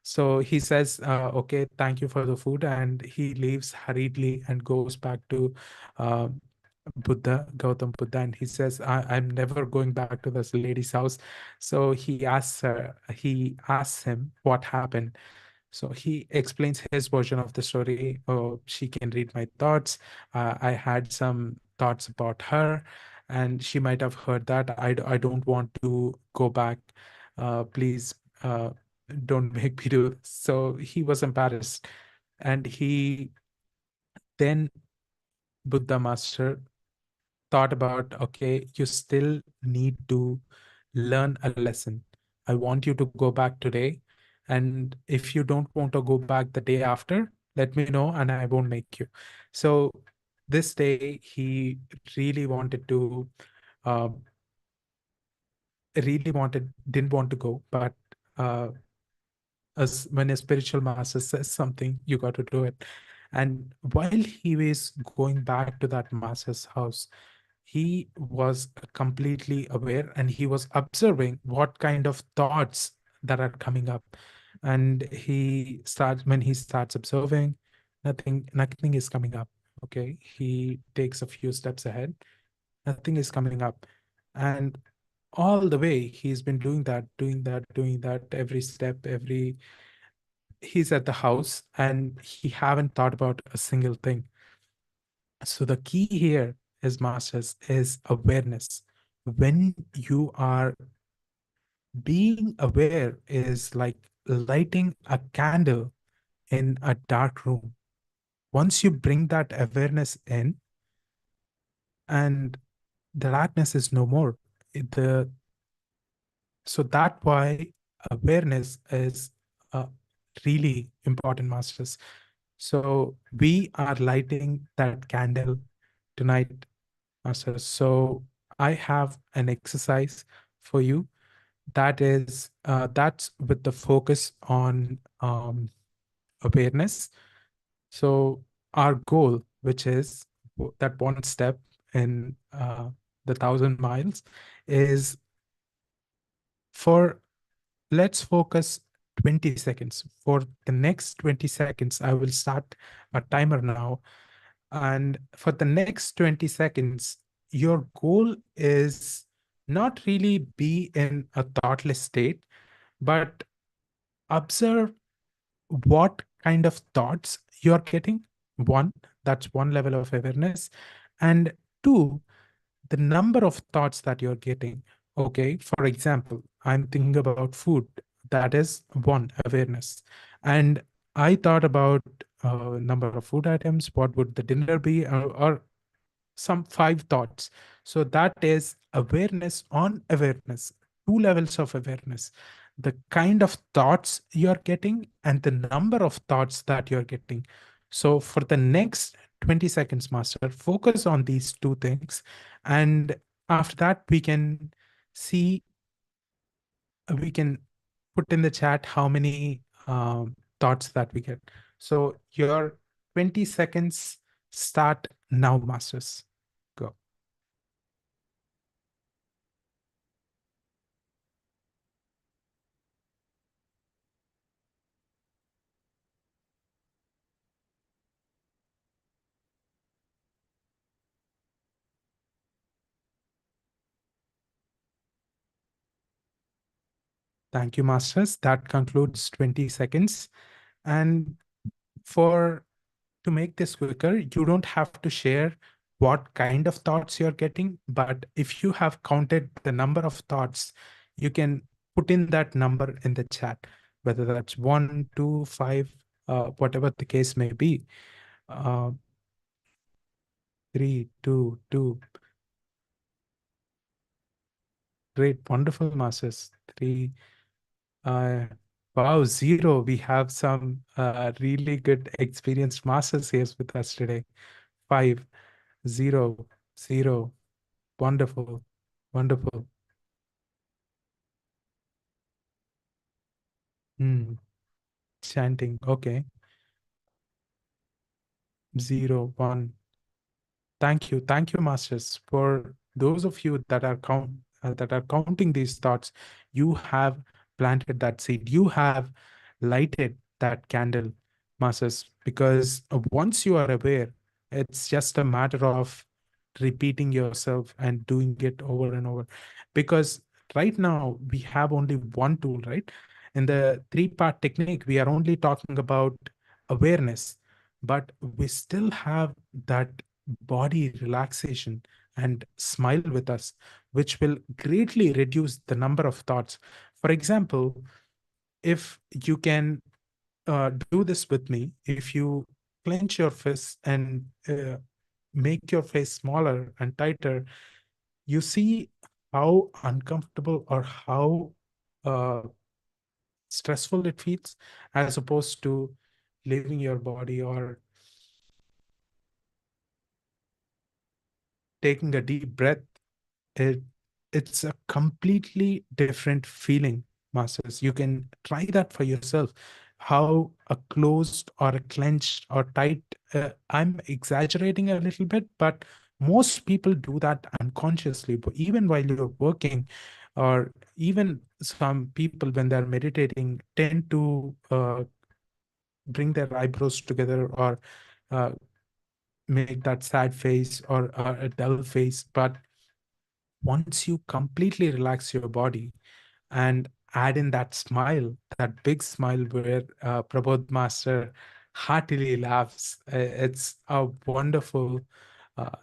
[SPEAKER 2] So he says, okay, thank you for the food. And he leaves hurriedly and goes back to uh, Gautam Buddha. And he says, I'm never going back to this lady's house. So he asks him what happened. So he explains his version of the story. Oh, she can read my thoughts. I had some thoughts about her, and she might have heard that. I don't want to go back. Please don't make me do. So he was embarrassed. And then Buddha Master thought about, okay, you still need to learn a lesson. I want you to go back today. And if you don't want to go back the day after, let me know and I won't make you. So this day, he really wanted to, uh, didn't want to go, but uh, as when a spiritual master says something, you got to do it. And while he was going back to that master's house, he was completely aware, and he was observing what kind of thoughts that are coming up. And when he starts observing, nothing is coming up. Okay, he takes a few steps ahead, nothing is coming up. And all the way he's been doing that every step, he's at the house, and he haven't thought about a single thing. So the key here is, masters, is awareness. When you are being aware, is like lighting a candle in a dark room. Once you bring that awareness in, and the darkness is no more. So that why awareness is really important, masters. So we are lighting that candle tonight, masters. So I have an exercise for you, that's with the focus on awareness. So our goal, which is that one step in the 1,000 miles, is for let's focus 20 seconds. For the next 20 seconds, I will start a timer now. And for the next 20 seconds, your goal is not really be in a thoughtless state, but observe what kind of thoughts you're getting. One, that's one level of awareness. And two, the number of thoughts that you're getting. Okay, for example, I'm thinking about food. That is one, awareness. And I thought about number of food items. What would the dinner be? Or some five thoughts. So that is awareness on awareness, two levels of awareness. The kind of thoughts you're getting and the number of thoughts that you're getting. So for the next 20 seconds, master, focus on these two things. And after that, see, we can put in the chat how many thoughts that we get. So your 20 seconds start now, masters. Go. Thank you, masters. That concludes 20 seconds. And To make this quicker, you don't have to share what kind of thoughts you're getting, but if you have counted the number of thoughts, you can put in that number in the chat, whether that's 1, 2, 5, whatever the case may be. 3, 2, 2. Great, wonderful, masters. 3. Wow, 0. We have some really good experienced masters here with us today. 5, 0, 0. Wonderful, wonderful. Chanting. Okay. 0, 1. Thank you, masters. For those of you that are counting these thoughts, you have planted that seed. You have lighted that candle, masters. Because once you are aware, it's just a matter of repeating yourself and doing it over and over. Because right now we have only one tool, right? In the 3-part technique, we are only talking about awareness, but we still have that body relaxation and smile with us, which will greatly reduce the number of thoughts. For example, if you can do this with me, if you clench your fist and make your face smaller and tighter, you see how uncomfortable or how uh, stressful it feels, as opposed to leaving your body or taking a deep breath. It's a completely different feeling, masters. You can try that for yourself, how a closed or a clenched or tight, I'm exaggerating a little bit, but most people do that unconsciously. But even while you're working, or even some people when they're meditating tend to bring their eyebrows together, or uh, make that sad face or a dull face. But once you completely relax your body and add in that smile, that big smile where Prabodh Master heartily laughs, it's a wonderful,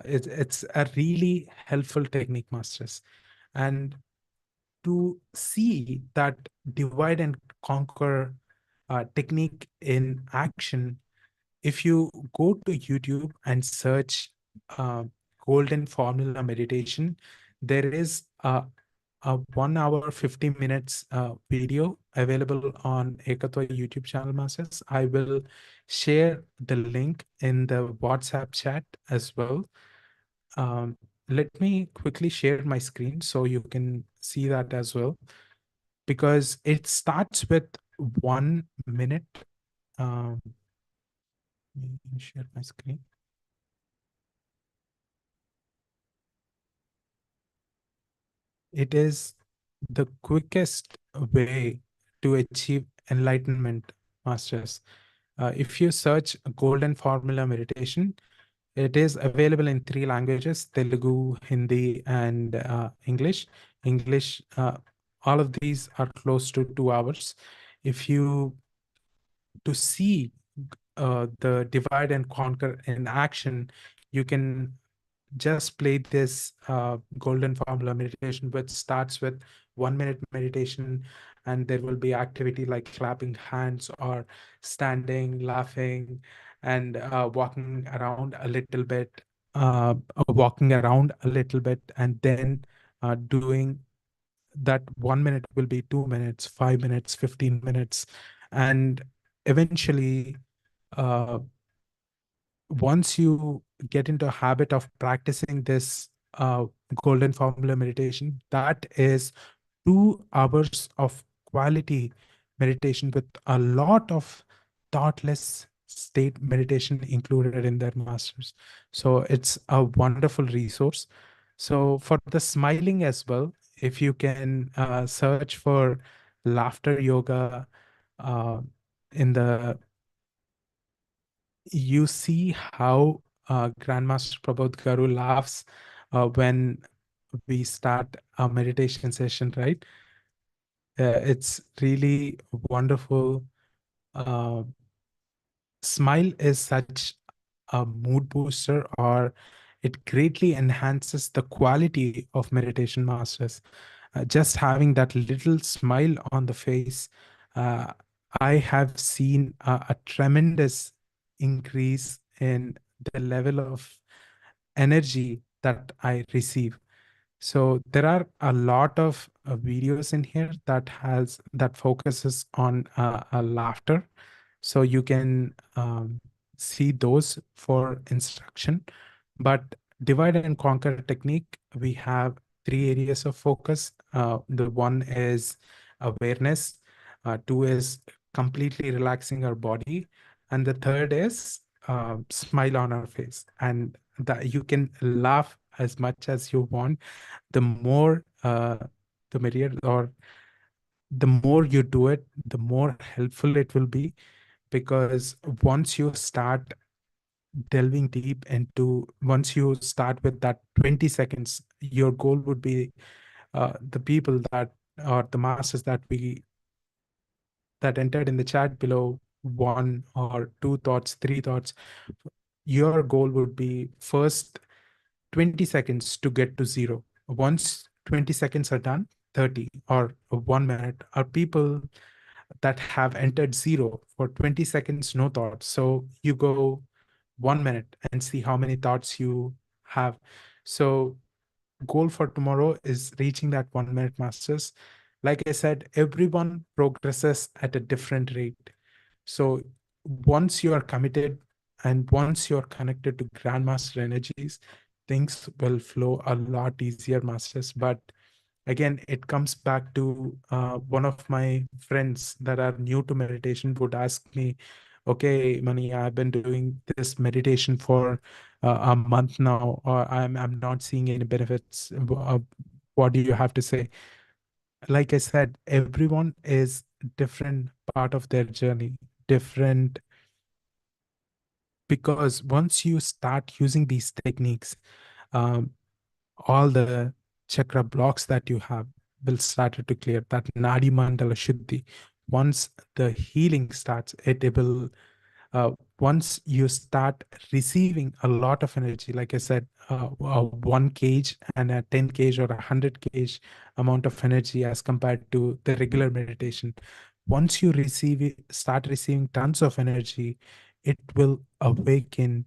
[SPEAKER 2] it's a really helpful technique, masters. And to see that divide and conquer technique in action, if you go to YouTube and search uh, Golden Formula Meditation, there is a 1 hour 50 minutes video available on Ekatwa YouTube channel, masters. I will share the link in the WhatsApp chat as well. Let me quickly share my screen so you can see that as well, because it starts with 1 minute. Um, let me share my screen. It is the quickest way to achieve enlightenment, masters. If you search Golden Formula Meditation, it is available in 3 languages: Telugu, Hindi, and English. English, all of these are close to 2 hours. If you to see the divide and conquer in action, you can just play this Golden Formula meditation, which starts with 1 minute meditation, and there will be activity like clapping hands or standing, laughing, and walking around a little bit, and then doing that. 1 minute will be 2 minutes, 5 minutes, 15 minutes, and eventually, uh, once you get into a habit of practicing this Golden Formula meditation, that is 2 hours of quality meditation with a lot of thoughtless state meditation included in their masters. So it's a wonderful resource. So for the smiling as well, if you can search for laughter yoga uh, in the you see how Grandmaster Prabodh Garu laughs when we start a meditation session, right? It's really wonderful. Uh, Smile is such a mood booster, or it greatly enhances the quality of meditation, masters. Just having that little smile on the face, uh, I have seen a tremendous increase in the level of energy that I receive. So there are a lot of videos in here that focuses on laughter. So you can see those for instruction. But divide and conquer technique, we have three areas of focus. The one is awareness. Two is completely relaxing our body, and the third is smile on our face. And that you can laugh as much as you want. The more the merrier, or the more you do it, the more helpful it will be, because once you start with that 20 seconds, your goal would be the people that, or the masters that entered in the chat below, one or two thoughts, three thoughts. Your goal would be first 20 seconds to get to zero. Once 20 seconds are done, 30 or 1 minute are people that have entered zero for 20 seconds, no thoughts. So you go 1 minute and see how many thoughts you have. So goal for tomorrow is reaching that 1 minute, masters. Like I said, everyone progresses at a different rate. So once you are committed and once you're connected to grandmaster energies, things will flow a lot easier, masters. But again, it comes back to one of my friends that are new to meditation would ask me, okay, Mani, I've been doing this meditation for a month now, or I'm not seeing any benefits. What do you have to say? Like I said, everyone is different part of their journey, different, because once you start using these techniques, um, all the chakra blocks that you have will start to clear. That Nadi Mandala Shuddhi. Once the healing starts, it will uh, once you start receiving a lot of energy, like I said, a 1 kg and a 10 kg or a 100 kg amount of energy as compared to the regular meditation. Once you start receiving tons of energy, it will awaken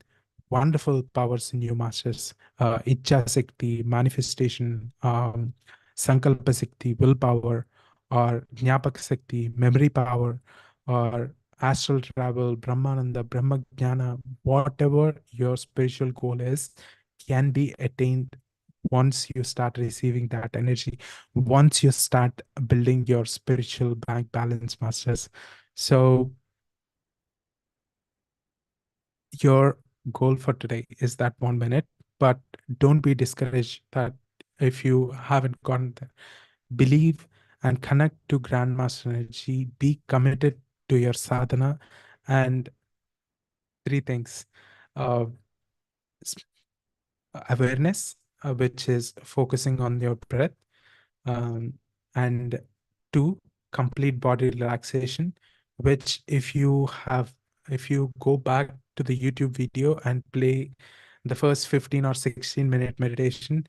[SPEAKER 2] wonderful powers in you, masters. Ichha Shakti, manifestation, Sankalpa Shakti, willpower, or Jnapak Shakti, memory power, or astral travel, Brahmananda, Brahma Jnana, whatever your spiritual goal is, can be attained once you start receiving that energy, once you start building your spiritual bank balance, masters. So your goal for today is that 1 minute, but don't be discouraged that if you haven't gotten there. Believe and connect to Grandmaster energy, be committed to your sadhana, and three things: uh, s- awareness, which is focusing on your breath, um, and two, complete body relaxation, which if you go back to the YouTube video and play the first 15 or 16-minute meditation,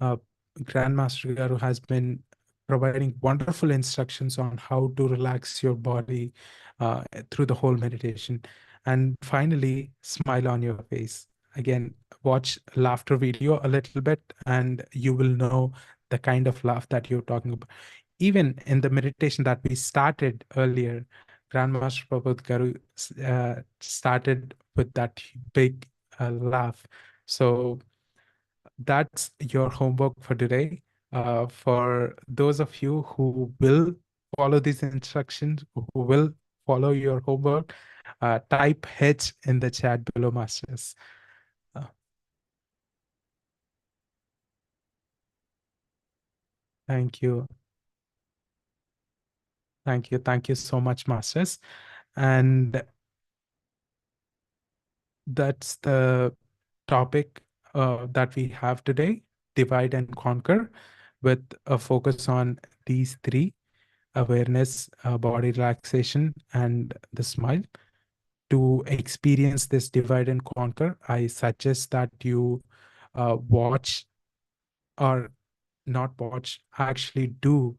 [SPEAKER 2] uh, Grandmaster Garu has been providing wonderful instructions on how to relax your body through the whole meditation. And finally, smile on your face. Again, watch laughter video a little bit and you will know the kind of laugh that you're talking about. Even in the meditation that we started earlier, Grandmaster Prabodh Garu started with that big laugh. So that's your homework for today. For those of you who will follow these instructions, who will follow your homework, type H in the chat below, masters. Uh, Thank you. Thank you. Thank you so much, masters. And that's the topic that we have today, divide and conquer, with a focus on these three: awareness, body relaxation, and the smile. to experience this divide and conquer, I suggest that you watch, or not watch, actually do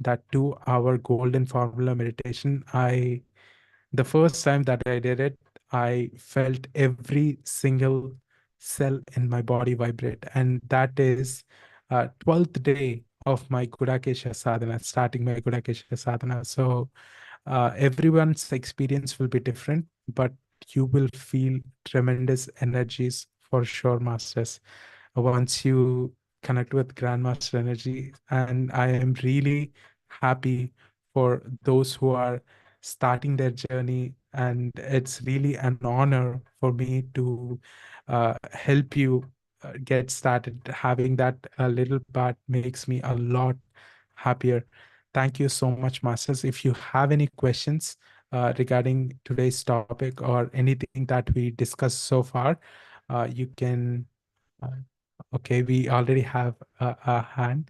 [SPEAKER 2] that 2-hour golden formula meditation. The first time that I did it, I felt every single cell in my body vibrate. And that is 12th day of my Gudakesha sadhana, starting my Gudakesha sadhana. So everyone's experience will be different, but you will feel tremendous energies for sure, masters, once you connect with Grandmaster energy. And I am really happy for those who are starting their journey. And it's really an honor for me to help you get started. Having that little part makes me a lot happier. Thank you so much, Masters. If you have any questions regarding today's topic or anything that we discussed so far, you can. Uh, okay, we already have a hand.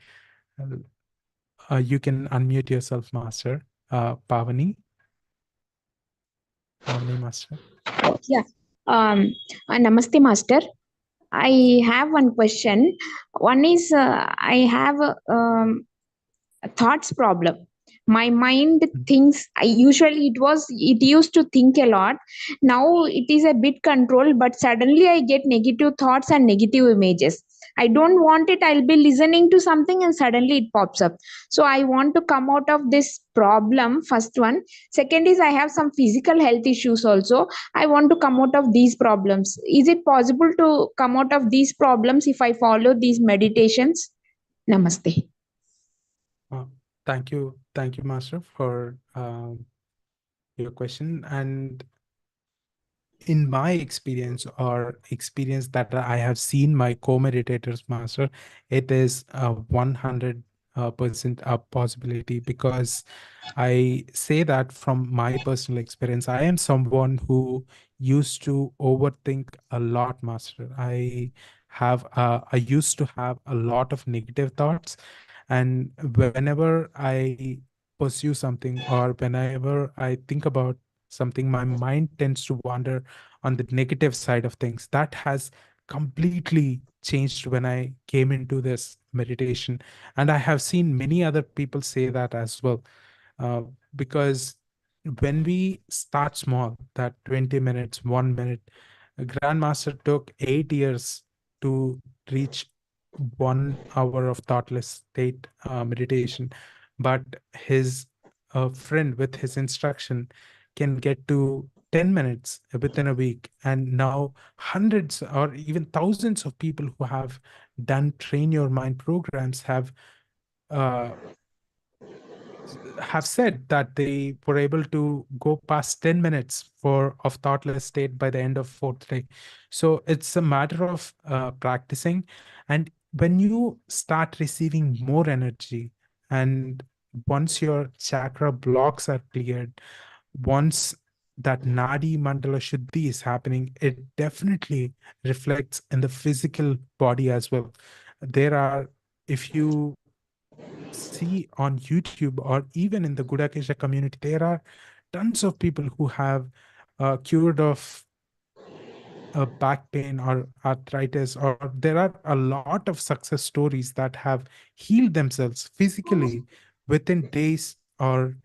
[SPEAKER 2] You can unmute yourself, Master. Pavani. Pavani, Master.
[SPEAKER 4] Yeah. Um, Namaste, Master. I have one question. One is I have a thoughts problem. My mind thinks. I usually it used to think a lot. Now it is a bit controlled, but suddenly I get negative thoughts and negative images. I don't want it. I'll be listening to something and suddenly it pops up. So I want to come out of this problem. First one. Second is I have some physical health issues also. I want to come out of these problems. Is it possible to come out of these problems if I follow these meditations? Namaste.
[SPEAKER 2] Thank you, Master, for your question. And in my experience, or experience that I have seen my co-meditators, Master, it is a 100% a possibility, because I say that from my personal experience. I am someone who used to overthink a lot, Master. I used to have a lot of negative thoughts, and whenever I pursue something, or whenever I think about something, my mind tends to wander on the negative side of things. That has completely changed when I came into this meditation. And I have seen many other people say that as well. Uh, because when we start small, that 20 minutes, 1 minute, Grandmaster took 8 years to reach 1 hour of thoughtless state meditation. But his friend, with his instruction, can get to 10 minutes within a week. And now hundreds or even thousands of people who have done Train Your Mind programs uh, have said that they were able to go past 10 minutes of thoughtless state by the end of fourth day. So it's a matter of practicing. And when you start receiving more energy, and once your chakra blocks are cleared, once that Nadi Mandala Shuddhi is happening, it definitely reflects in the physical body as well. If you see on YouTube, or even in the Gudakesha community, there are tons of people who have cured of back pain or arthritis, or there are a lot of success stories that have healed themselves physically within days, or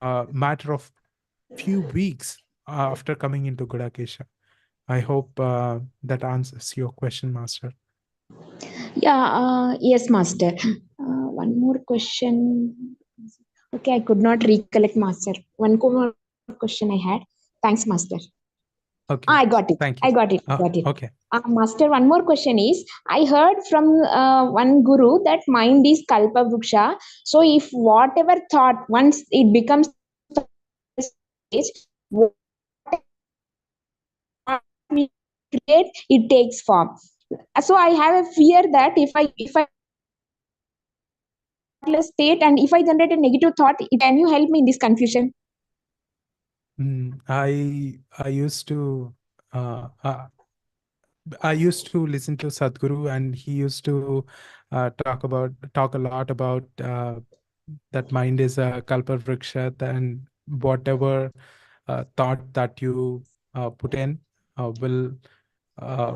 [SPEAKER 2] a matter of few weeks after coming into Gudakesha. I hope that answers your question, Master.
[SPEAKER 4] Yeah, yes, Master. One more question. Okay, I could not recollect, Master. One more question I had. Thanks, Master.
[SPEAKER 2] Okay.
[SPEAKER 4] I got it.
[SPEAKER 2] Thank you.
[SPEAKER 4] I got it. Got it.
[SPEAKER 2] Okay.
[SPEAKER 4] Master, one more question is, I heard from one guru that mind is kalpa vruksha. So if whatever thought, once it becomes stage, what we create, it takes form. So I have a fear that if I state, and if I generate a negative thought, can you help me in this confusion?
[SPEAKER 2] I used to I used to listen to Sadhguru, and he used to talk a lot about that mind is a kalpa vriksha, and whatever thought that you put in will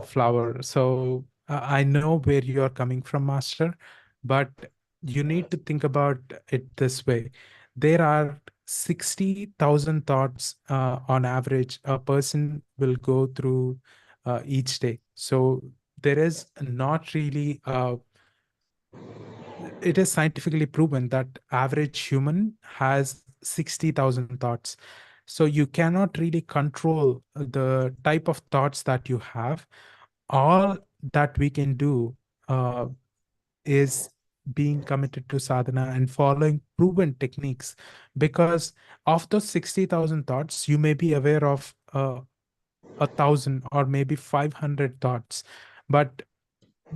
[SPEAKER 2] flower. So I know where you are coming from, Master, but you need to think about it this way. There are 60,000 thoughts on average a person will go through each day. So there is not really it is scientifically proven that average human has 60,000 thoughts. So you cannot really control the type of thoughts that you have. All that we can do uh, is being committed to sadhana and following proven techniques. Because of those 60,000 thoughts, you may be aware of 1,000 or maybe 500 thoughts. But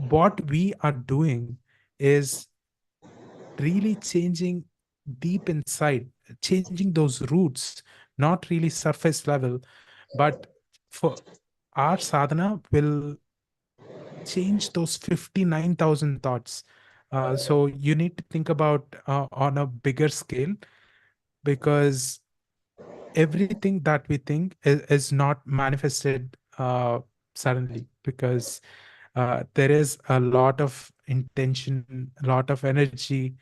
[SPEAKER 2] what we are doing is really changing deep inside, changing those roots, not really surface level, but for our sadhana will change those 59,000 thoughts. So you need to think about on a bigger scale, because everything that we think is not manifested suddenly, because there is a lot of intention, a lot of energy.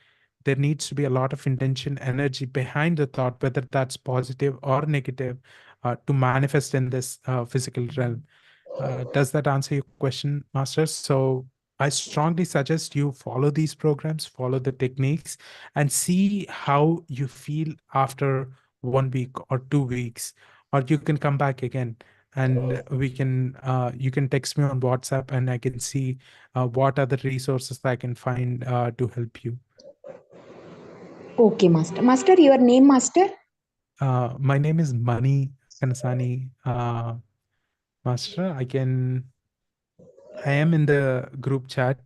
[SPEAKER 2] There needs to be a lot of intention, energy behind the thought, whether that's positive or negative, to manifest in this physical realm. Does that answer your question, Master? So I strongly suggest you follow these programs, follow the techniques, and see how you feel after 1 week or 2 weeks, or you can come back again and we can you can text me on WhatsApp and I can see what are the resources I can find to help you.
[SPEAKER 4] Okay, Master. Master, your name, Master?
[SPEAKER 2] My name is Mani Kanasani, Master. I am in the group chat,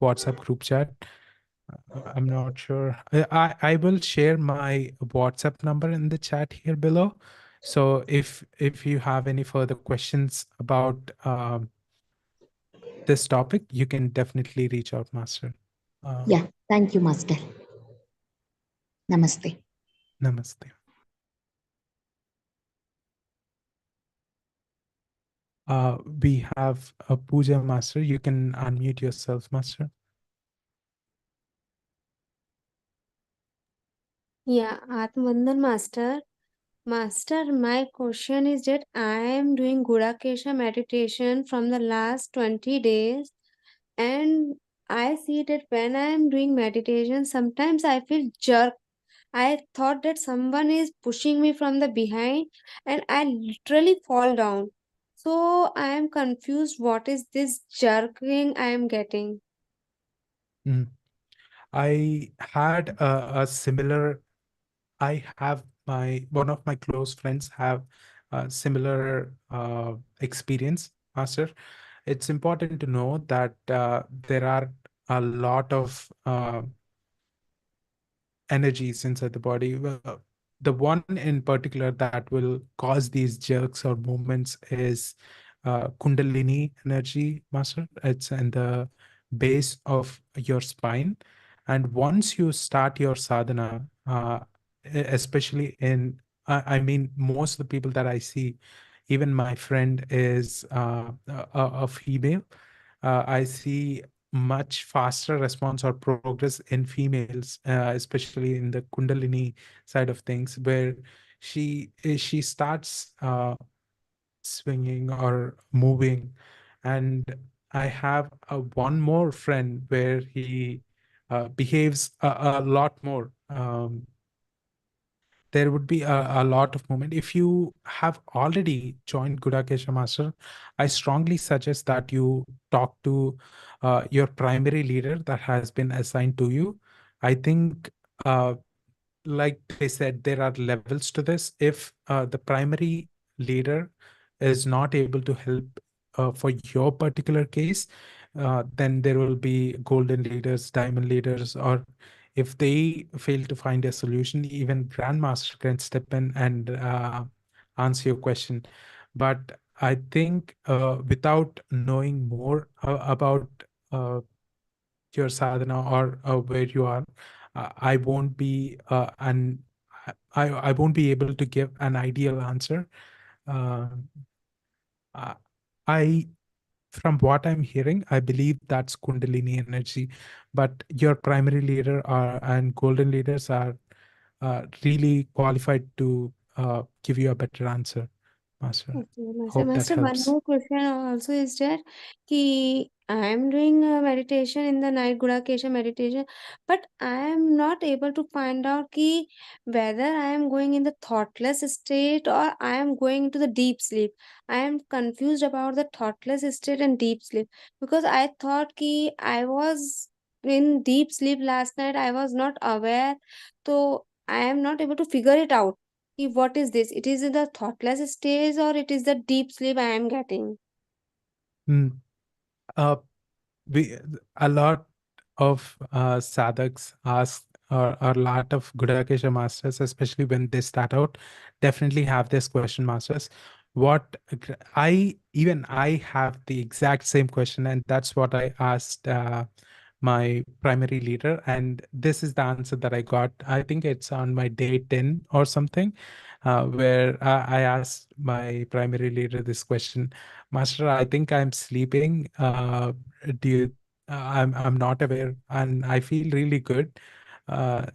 [SPEAKER 2] WhatsApp group chat. I'm not sure. I will share my WhatsApp number in the chat here below. So if you have any further questions about this topic, you can definitely reach out, Master.
[SPEAKER 4] Yeah, thank you, Master. Namaste.
[SPEAKER 2] Namaste. We have a puja, Master. You can unmute yourself, Master.
[SPEAKER 1] Yeah, Atmandan Master. Master, my question is that I am doing Gudakesha meditation from the last 20 days, and I see that when I am doing meditation, sometimes I feel jerk. I thought that someone is pushing me from the behind, and I literally fall down. So I am confused. What is this jerking I am getting?
[SPEAKER 2] Mm. I had a similar. I have one of my close friends have a similar experience, Master. It's important to know that there are a lot of energies inside the body. The one in particular that will cause these jerks or movements is Kundalini energy, Master. It's in the base of your spine. And once you start your sadhana, especially I mean, most of the people that I see, even my friend is a female. I see much faster response or progress in females, especially in the Kundalini side of things, where she starts swinging or moving. And I have one more friend where he behaves a lot more. There would be a lot of movement. If you have already joined Gudakesha Master, I strongly suggest that you talk to your primary leader that has been assigned to you. I think, like they said, there are levels to this. If the primary leader is not able to help for your particular case, then there will be golden leaders, diamond leaders, or if they fail to find a solution, even grandmaster can step in and answer your question. But I think without knowing more about your sadhana or where you are, I won't be I won't be able to give an ideal answer. Um, I from what I'm hearing, I believe that's Kundalini energy, but your primary leader and golden leaders are really qualified to give you a better answer, Master.
[SPEAKER 1] Okay, Master.
[SPEAKER 2] Hope that
[SPEAKER 1] Master, one
[SPEAKER 2] helps.
[SPEAKER 1] more question also is that ki I am doing a meditation in the night, Gudakesha meditation, but I am not able to find out ki whether I am going in the thoughtless state or I am going into the deep sleep. I am confused about the thoughtless state and deep sleep because I thought ki I was in deep sleep last night. I was not aware, so I am not able to figure it out. What is this? It is in the thoughtless stage or it is the deep sleep I am getting?
[SPEAKER 2] Mm. Uh, we a lot of sadhaks ask, or a lot of Gudakesha masters, especially when they start out, definitely have this question, masters. I have the exact same question, and that's what I asked my primary leader, and this is the answer that I got. I think it's on my day 10 or something, where I asked my primary leader this question: Master, I think I'm sleeping. Do you, I'm not aware, and I feel really good.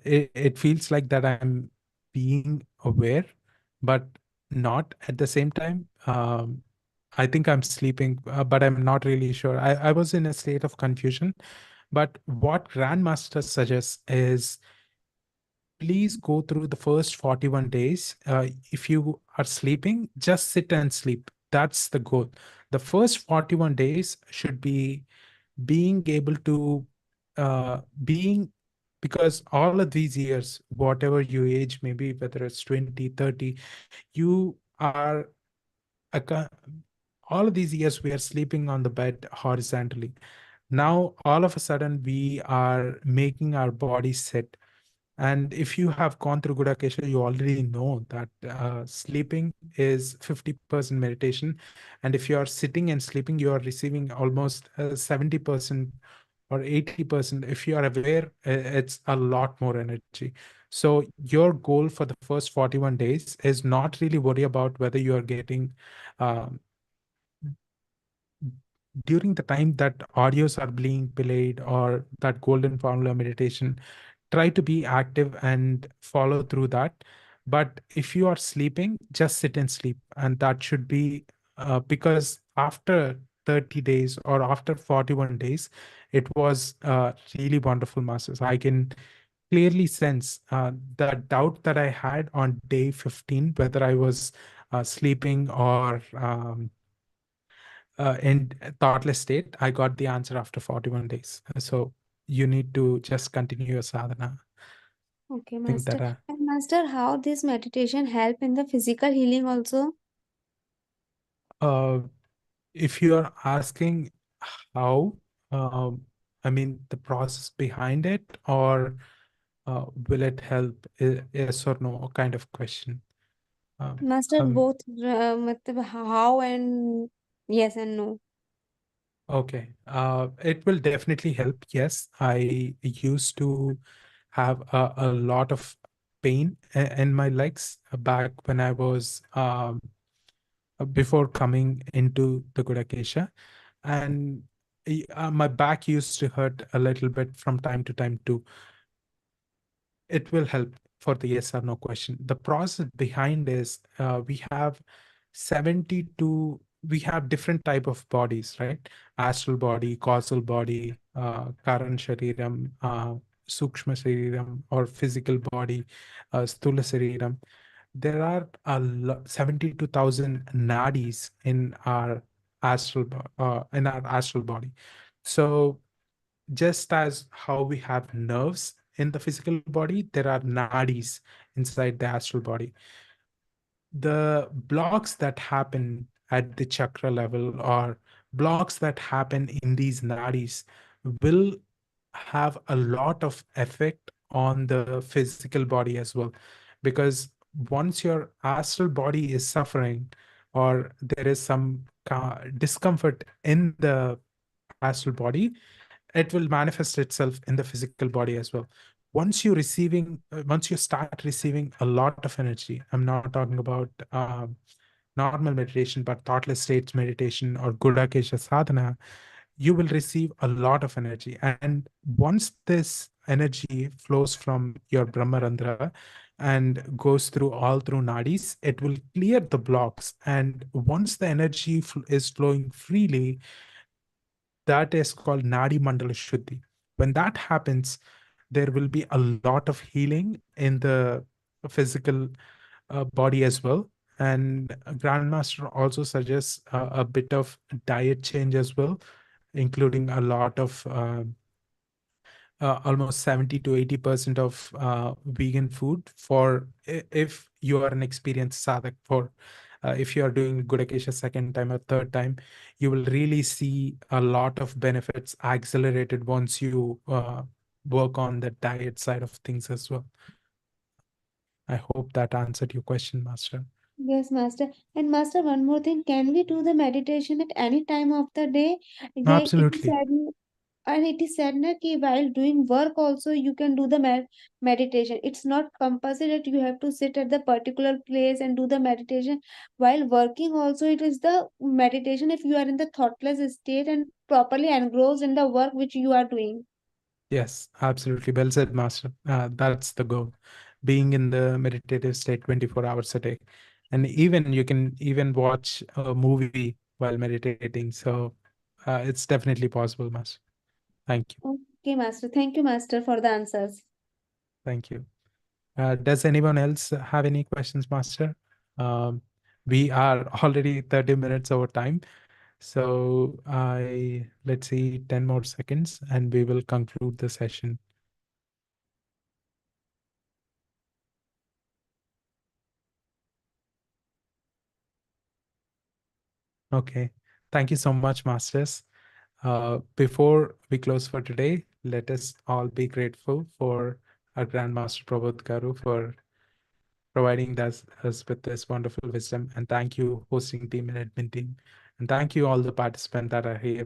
[SPEAKER 2] It feels like that I'm being aware, but not at the same time. I think I'm sleeping, but I'm not really sure. I was in a state of confusion. But what Grandmaster suggests is, please go through the first 41 days. If you are sleeping, just sit and sleep. That's the goal. The first 41 days should be being able to being, because all of these years, whatever your age may be, whether it's 20, 30, you are acco- all of these years we are sleeping on the bed horizontally. Now all of a sudden we are making our body sit. And if you have gone through Gudakesha, you already know that sleeping is 50% meditation. And if you are sitting and sleeping, you are receiving almost 70% or 80%. If you are aware, it's a lot more energy. So your goal for the first 41 days is not really worry about whether you are getting um, during the time that audios are being played or that golden formula meditation, try to be active and follow through that. But if you are sleeping, just sit and sleep. And that should be because after 30 days or after 41 days, it was really wonderful, Masters. I can clearly sense the doubt that I had on day 15, whether I was sleeping or in thoughtless state. I got the answer after 41 days. So you need to just continue your sadhana.
[SPEAKER 1] Okay,
[SPEAKER 2] I think
[SPEAKER 1] Master.
[SPEAKER 2] that
[SPEAKER 1] And Master, how this meditation help in the physical healing also?
[SPEAKER 2] uh, if you are asking how, um, I mean, the process behind it, or will it help? Yes or no kind of question. Um,
[SPEAKER 1] Master,
[SPEAKER 2] um,
[SPEAKER 1] both matlab how and yes and no.
[SPEAKER 2] okay. It will definitely help. Yes, I used to have a lot of pain in my legs back when I was before coming into the Gudakesha. And my back used to hurt a little bit from time to time too. It will help for the yes or no question. The process behind is we have different type of bodies, right? Astral body, causal body, Karan Shariram, Sukshma Shariram, or physical body, Sthula Shariram. There are 72,000 nadis in our astral body. So just as how we have nerves in the physical body, there are nadis inside the astral body. The blocks that happen at the chakra level, or blocks that happen in these nadis, will have a lot of effect on the physical body as well. Because once your astral body is suffering, or there is some discomfort in the astral body, it will manifest itself in the physical body as well. Once you start receiving a lot of energy, I'm not talking about normal meditation, but thoughtless states meditation or Gudakesha sadhana, you will receive a lot of energy. And once this energy flows from your Brahmarandhra and goes through all through nadis, it will clear the blocks. And once the energy is flowing freely, that is called Nadi Mandala Shuddhi. When that happens, there will be a lot of healing in the physical body as well. And Grandmaster also suggests a bit of diet change as well, including a lot of almost 70 to 80% of vegan food for if you are an experienced sadhak. For if you are doing Gudakesha second time or third time, you will really see a lot of benefits accelerated once you work on the diet side of things as well. I hope that answered your question, Master.
[SPEAKER 1] Yes, Master. And Master, one more thing, can we do the meditation at any time of the day? Like it is
[SPEAKER 2] Absolutely.
[SPEAKER 1] said, and it is said na ki while doing work also you can do the meditation. It's not compulsory that you have to sit at the particular place and do the meditation. While working also it is the meditation if you are in the thoughtless state and properly engrossed in the work which you are doing.
[SPEAKER 2] Yes, absolutely. Well said, Master. That's the goal. Being in the meditative state 24 hours a day. And even you can even watch a movie while meditating. So it's definitely possible, Master. Thank you.
[SPEAKER 1] Okay, Master. Thank you, Master, for the answers.
[SPEAKER 2] Thank you. Does anyone else have any questions, Master? We are already 30 minutes over time. So let's see 10 more seconds and we will conclude the session. Okay. Thank you so much, Masters. Before we close for today, let us all be grateful for our Grandmaster Prabodh Garu for providing us with this wonderful wisdom. And thank you, hosting team and admin team. And thank you all the participants that are here